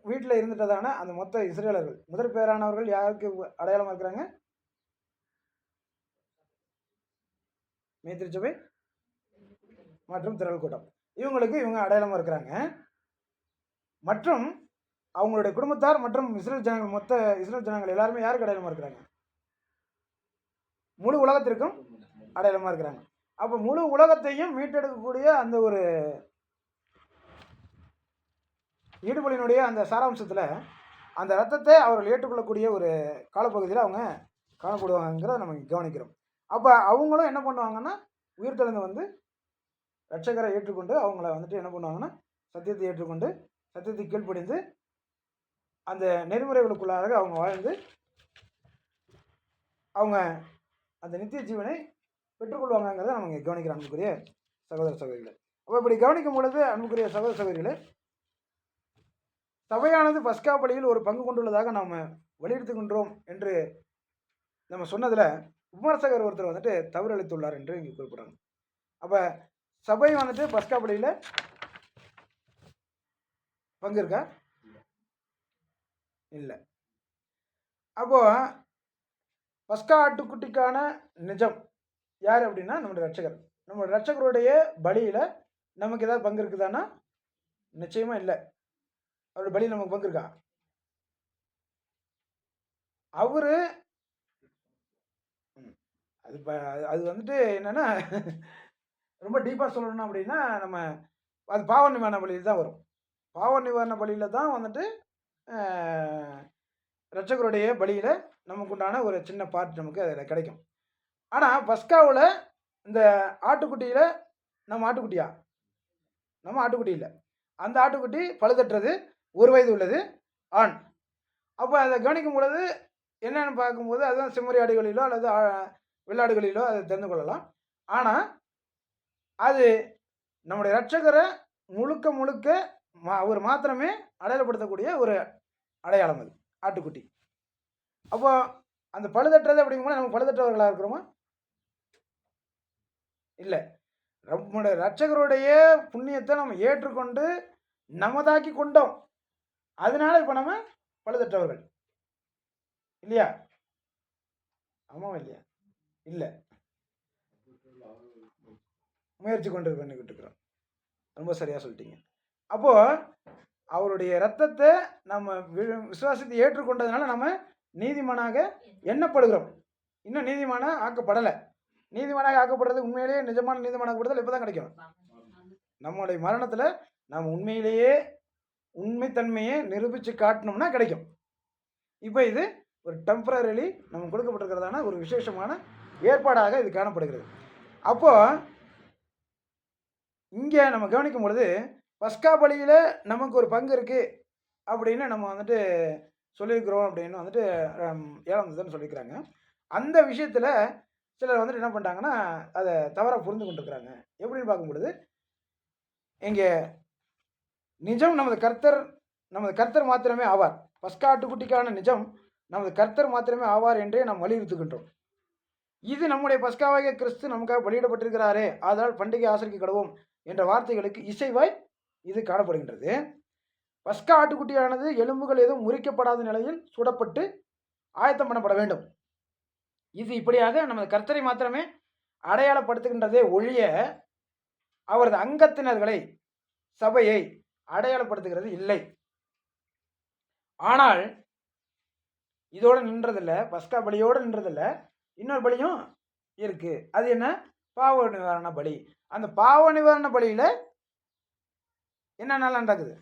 வீட்டில் இருந்துட்டதான அந்த மொத்த இஸ்ரேலர்கள் முதற் பேரானவர்கள் யாருக்கு அடையாளமாக இருக்கிறாங்க? மேய்த்திருச்சபை மற்றும் திரள் கூட்டம், இவங்க அடையாளமாக இருக்கிறாங்க. மற்றும் அவங்களுடைய குடும்பத்தார் மற்றும் இஸ்ரேல் ஜனங்கள், மொத்த இஸ்ரேல் ஜனங்கள் எல்லாருமே யாருக்கு அடையாளமாக இருக்கிறாங்க? முழு உலகத்திற்கும் அடையாளமாக இருக்கிறாங்க. அப்போ முழு உலகத்தையும் மீட்டெடுக்கக்கூடிய அந்த ஒரு ஈடுபலினுடைய அந்த சாராம்சத்தில் அந்த ரத்தத்தை அவர்கள் ஏற்றுக்கொள்ளக்கூடிய ஒரு காலப்பகுதியில் அவங்க காணப்படுவாங்கிறத நம்ம கவனிக்கிறோம். அப்போ அவங்களும் என்ன பண்ணுவாங்கன்னா, உயிர்த்தெழுந்து வந்து ரட்சகரை ஏற்றுக்கொண்டு அவங்கள வந்துட்டு என்ன பண்ணுவாங்கன்னா, சத்தியத்தை ஏற்றுக்கொண்டு சத்தியத்தை கீழ்ப்படிந்து அந்த நெறிமுறைகளுக்குள்ளாக அவங்க வாழ்ந்து அவங்க அந்த நித்திய ஜீவனை பெற்றுக்கொள்வாங்கிறத நம்ம இங்கே கவனிக்கிற அன்புக்குரிய சகோதர சகோதரிகளை. அப்போ இப்படி கவனிக்கும் பொழுது அன்புக்குரிய சகோதர சகோதரிகளை, சபையானது பஸ்கா பலியில் ஒரு பங்கு கொண்டுள்ளதாக நாம் வலியுறுத்துகின்றோம் என்று நம்ம சொன்னதில் விமர்சகர் ஒருத்தர் வந்துட்டு தவறு அளித்துள்ளார் என்று இங்கே குறிப்பிட்றாங்க. அப்போ சபை வந்துட்டு பஸ்கா பலியில் பங்கு இருக்கா? இல்லை. அப்போது பஸ்கா ஆட்டுக்குட்டிக்கான நிஜம் யார் அப்படின்னா நம்முடைய ரட்சகர். நம்முடைய ரட்சகருடைய பலியில் நமக்கு ஏதாவது பங்கு இருக்குதானா? நிச்சயமாக இல்லை. அவருடைய பலியில் நமக்கு பங்கு இருக்கா? அவரு அது அது வந்துட்டு என்னன்னா ரொம்ப டீப்பாக சொல்லணும் அப்படின்னா நம்ம அது பாவ நிவாரண பலியில் தான் வரும். பாவ நிவாரண பலியில் தான் வந்துட்டு ரட்சகருடைய பலியில் நமக்கு உண்டான ஒரு சின்ன பார்ட் நமக்கு அதில் கிடைக்கும். ஆனால் பஸ்காவில் இந்த ஆட்டுக்குட்டியில் நம்ம ஆட்டுக்குட்டியா? நம்ம ஆட்டுக்குட்டி இல்லை. அந்த ஆட்டுக்குட்டி பழுதற்றது, 1 வயது உள்ளது, ஆண். அப்போ அதை கவனிக்கும் பொழுது என்னென்னு பார்க்கும்போது அதுதான் செம்மறி ஆடுகளிலோ அல்லது வெள்ளாடுகளிலோ அதை தெரிந்து கொள்ளலாம். ஆனால் அது நம்முடைய ரட்சகரை முழுக்க முழுக்க அவர் மாத்திரமே அடையாளப்படுத்தக்கூடிய ஒரு அடையாளம் அது ஆட்டுக்குட்டி. அப்போ அந்த பழுதற்றது அப்படிங்கும்போது நம்ம பழுதற்றவர்களாக இருக்கிறோமா? இல்லை. நம்முடைய ரட்சகருடைய புண்ணியத்தை நம்ம ஏற்றுக்கொண்டு நமதாக்கி கொண்டோம். அதனால இப்போ நம்ம பழுதற்றவர்கள் இல்லையா? ஆமாம் இல்லையா? இல்லை, முயற்சி கொண்டு பண்ணிக்கிட்டு இருக்கிறோம். ரொம்ப சரியாக சொல்லிட்டீங்க. அப்போது அவருடைய இரத்தத்தை நம்ம விசுவாசத்தை ஏற்றுக்கொண்டதுனால நம்ம நீதிமானாக எண்ணப்படுகிறோம். இன்னும் நீதிமானாக ஆக்கப்படலை. நீதிமானாக ஆக்கப்படுறது உண்மையிலேயே நிஜமான நீதிமானாக்கப்படுதல் இப்போ தான் கிடைக்கும். நம்மளுடைய மரணத்தில் நாம் உண்மையிலேயே உண்மைத்தன்மையை நிரூபித்து காட்டணும்னா கிடைக்கும். இப்போ இது ஒரு டெம்பரரிலி நம்ம கொடுக்கப்பட்டிருக்கிறதான ஒரு விசேஷமான ஏற்பாடாக இது காணப்படுகிறது. அப்போது இங்கே நம்ம கவனிக்கும் பொழுது பஸ்கா பலியில் நமக்கு ஒரு பங்கு இருக்குது அப்படின்னு நம்ம வந்துட்டு சொல்லியிருக்கிறோம் அப்படின்னு வந்துட்டு 7ஆம் அதிகாரம் சொல்லியிருக்கிறாங்க. அந்த விஷயத்தில் சிலர் வந்துட்டு என்ன பண்ணிட்டாங்கன்னா அதை தவறாக புரிந்து கொண்டிருக்கிறாங்க. எப்படின்னு பார்க்கும் பொழுது இங்கே நிஜம் நமது கர்த்தர் மாத்திரமே ஆவார். பஸ்கா ஆட்டுக்குட்டிக்கான நிஜம் நமது கர்த்தர் மாத்திரமே ஆவார் என்றே நாம் வலியுறுத்துகின்றோம். இது நம்முடைய பஸ்காவாகிய கிறிஸ்து நமக்காக பலியிடப்பட்டிருக்கிறாரே, ஆதலால் பண்டிகை ஆசரிக்க கடவோம் என்ற வார்த்தைகளுக்கு இசைவாய் இது காணப்படுகின்றது. பஸ்கா ஆட்டுக்குட்டியானது எலும்புகள் எதுவும் முறிக்கப்படாத நிலையில் சுடப்பட்டு ஆயத்தம் பண்ணப்பட வேண்டும். இது இப்படியாக நமது கர்த்தரை மாத்திரமே அடையாளப்படுத்துகின்றதே ஒழிய அவரது அங்கத்தினர்களை, சபையை அடையாளப்படுத்துகிறது இல்லை. ஆனால் இதோடு நின்றதில்லை, பஸ்கா பலியோடு நின்றதில்லை, இன்னொரு பலியும் இருக்கு. அது என்ன? பாவ நிவாரண பலி. அந்த பாவ நிவாரண பலியில் என்னென்னலாம் நடக்குது?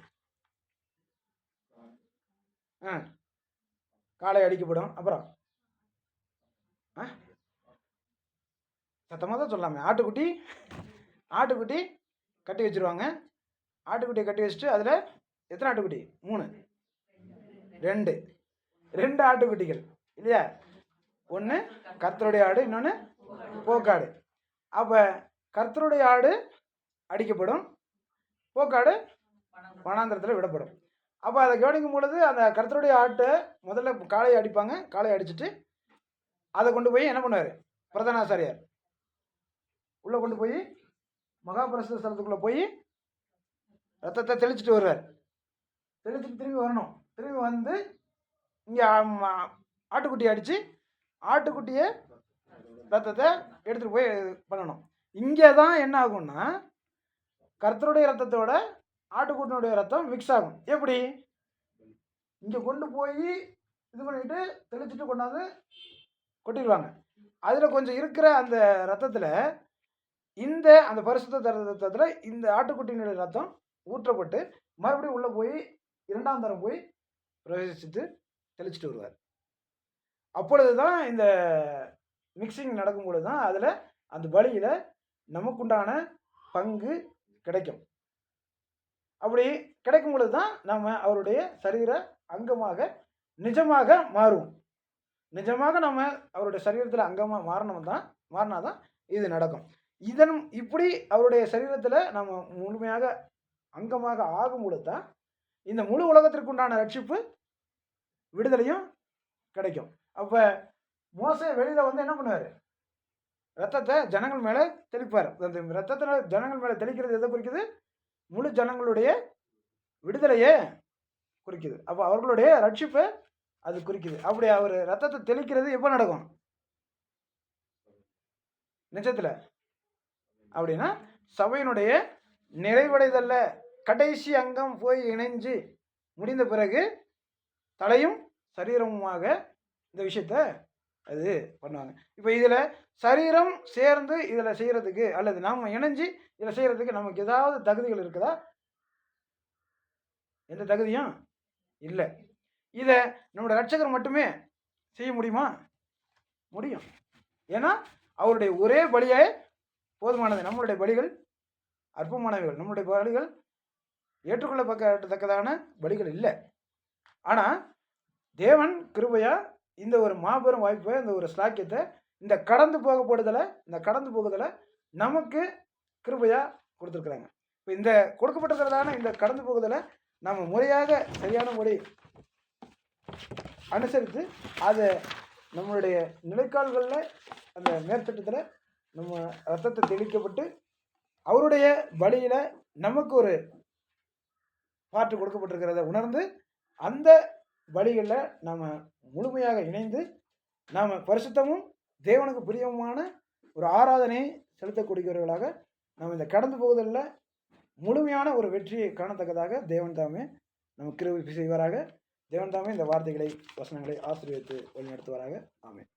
காளை அடிக்கப்படும். அப்புறம் சத்தமாக தான் சொல்லாமே, ஆட்டுக்குட்டி கட்டி வச்சுருவாங்க. ஆட்டுக்குட்டியை கட்டி வச்சுட்டு அதில் எத்தனை ஆட்டுக்குட்டி? 3, 2 ஆட்டுக்குட்டிகள் இல்லையா? ஒன்று கர்த்தருடைய ஆடு, இன்னொன்று போக்காடு. அப்போ கர்த்தருடைய ஆடு அடிக்கப்படும், போக்காடு வனாந்திரத்தில் விடப்படும். அப்போ அதை கவனிக்கும் பொழுது அந்த கர்த்தருடைய ஆட்டை முதல்ல காளையை அடிப்பாங்க. காளையை அடிச்சுட்டு அதை கொண்டு போய் என்ன பண்ணுவார்? பிரதானாசாரியார் உள்ளே கொண்டு போய் மகாபரிசுத்த ஸ்தலத்துக்குள்ளே போய் ரத்தத்தை தெளிச்சுட்டு வருவார். தெளிச்சுட்டு திரும்பி வரணும். திரும்பி வந்து இங்கே ஆட்டுக்குட்டியை அடித்து ஆட்டுக்குட்டியை ரத்தத்தை எடுத்துகிட்டு போய் பண்ணணும். இங்கே தான் என்ன ஆகும்னா கர்த்தருடைய ரத்தத்தோட ஆட்டுக்குட்டினுடைய ரத்தம் மிக்ஸ் ஆகும். எப்படி? இங்கே கொண்டு போய் இது பண்ணிட்டு தெளிச்சுட்டு கொண்டாந்து கொட்டிடுவாங்க. அதில் கொஞ்சம் இருக்கிற அந்த ரத்தத்தில் அந்த பரிசுத்த ரத்தத்தில் இந்த ஆட்டுக்குட்டியினுடைய ரத்தம் ஊற்றப்பட்டு மறுபடியும் உள்ளே போய் 2ஆம் தரம் போய் பிரவேசித்து தெளிச்சுட்டு வருவார். அப்பொழுது தான் இந்த மிக்சிங் நடக்கும் பொழுது தான் அதில் அந்த பலியில் நமக்குண்டான பங்கு கிடைக்கும். அப்படி கிடைக்கும் பொழுது தான் நம்ம அவருடைய சரீர அங்கமாக நிஜமாக மாறுவோம். நிஜமாக நம்ம அவருடைய சரீரத்தில் அங்கமாக மாறினா தான் இது நடக்கும். இப்படி அவருடைய சரீரத்தில் நம்ம முழுமையாக அங்கமாக ஆகும் பொழுது தான் இந்த முழு உலகத்திற்கு உண்டான ரட்சிப்பு விடுதலையும் கிடைக்கும். அப்போ மோசே வெளியில் வந்து என்ன பண்ணுவார்? ரத்தத்தை ஜனங்கள் மேலே தெளிப்பார். அந்த ரத்தத்தை ஜனங்கள் மேலே தெளிக்கிறது எதை குறிக்குது? முழு ஜனங்களுடைய விடுதலையே குறிக்குது. அப்போ அவர்களுடைய ரட்சிப்பை அது குறிக்குது. அப்படி அவர் ரத்தத்தை தெளிக்கிறது எப்போ நடக்கும்? நிஜத்தில் அப்படின்னா சபையினுடைய நிறைவடைதல்ல கடைசி அங்கம் போய் இணைஞ்சு முடிந்த பிறகு தலையும் சரீரமுமாக இந்த விஷயத்த அது பண்ணுவாங்க. இப்போ இதில் சரீரம் சேர்ந்து இதில் செய்கிறதுக்கு அல்லது நாம் இணைஞ்சு இதில் செய்கிறதுக்கு நமக்கு ஏதாவது தகுதிகள் இருக்குதா? எந்த தகுதியும் இல்லை. இதை நம்முடைய ரட்சகர் மட்டுமே செய்ய முடியுமா? முடியும். ஏன்னா அவருடைய ஒரே பலியே போதுமானது. நம்மளுடைய பலிகள் அற்பமானவைகள், நம்மளுடைய பலிகள் ஏற்றுக்கொள்ளப்படத்தக்கதான பலிகள் இல்லை. ஆனால் தேவன் கிருபையா இந்த ஒரு மாபெரும் வாய்ப்பை, இந்த ஒரு ஸ்லாக்கியத்தை, இந்த கடந்து போகுதலை நமக்கு கிருபையா கொடுத்துருக்குறாங்க. இப்போ இந்த கொடுக்கப்பட்டிருக்கிறதான இந்த கடந்து போகுதலை நம்ம முறையாக சரியானபடி அனுசரித்து அதை நம்மளுடைய நிலைக்கால்களில் அந்த மேற்சட்டத்தில் நம்ம ரத்தத்தை தெளிக்கப்பட்டு அவருடைய பலியில் நமக்கு ஒரு பாட்டு கொடுக்கப்பட்டிருக்கிறத உணர்ந்து அந்த பலிகளில் நாம் முழுமையாக இணைந்து நாம் பரிசுத்தமும் தேவனுக்கு பிரியமான ஒரு ஆராதனையை செலுத்தக்கூடியவர்களாக நாம் இந்த கடந்து போகுதலில் முழுமையான ஒரு வெற்றியை காணத்தக்கதாக தேவன் தாமே நமக்கு கிருபை செய்வாராக. தேவன் தாமே இந்த வார்த்தைகளை வசனங்களை ஆசீர்வதித்து வழிநடத்துவாராக. ஆமென்.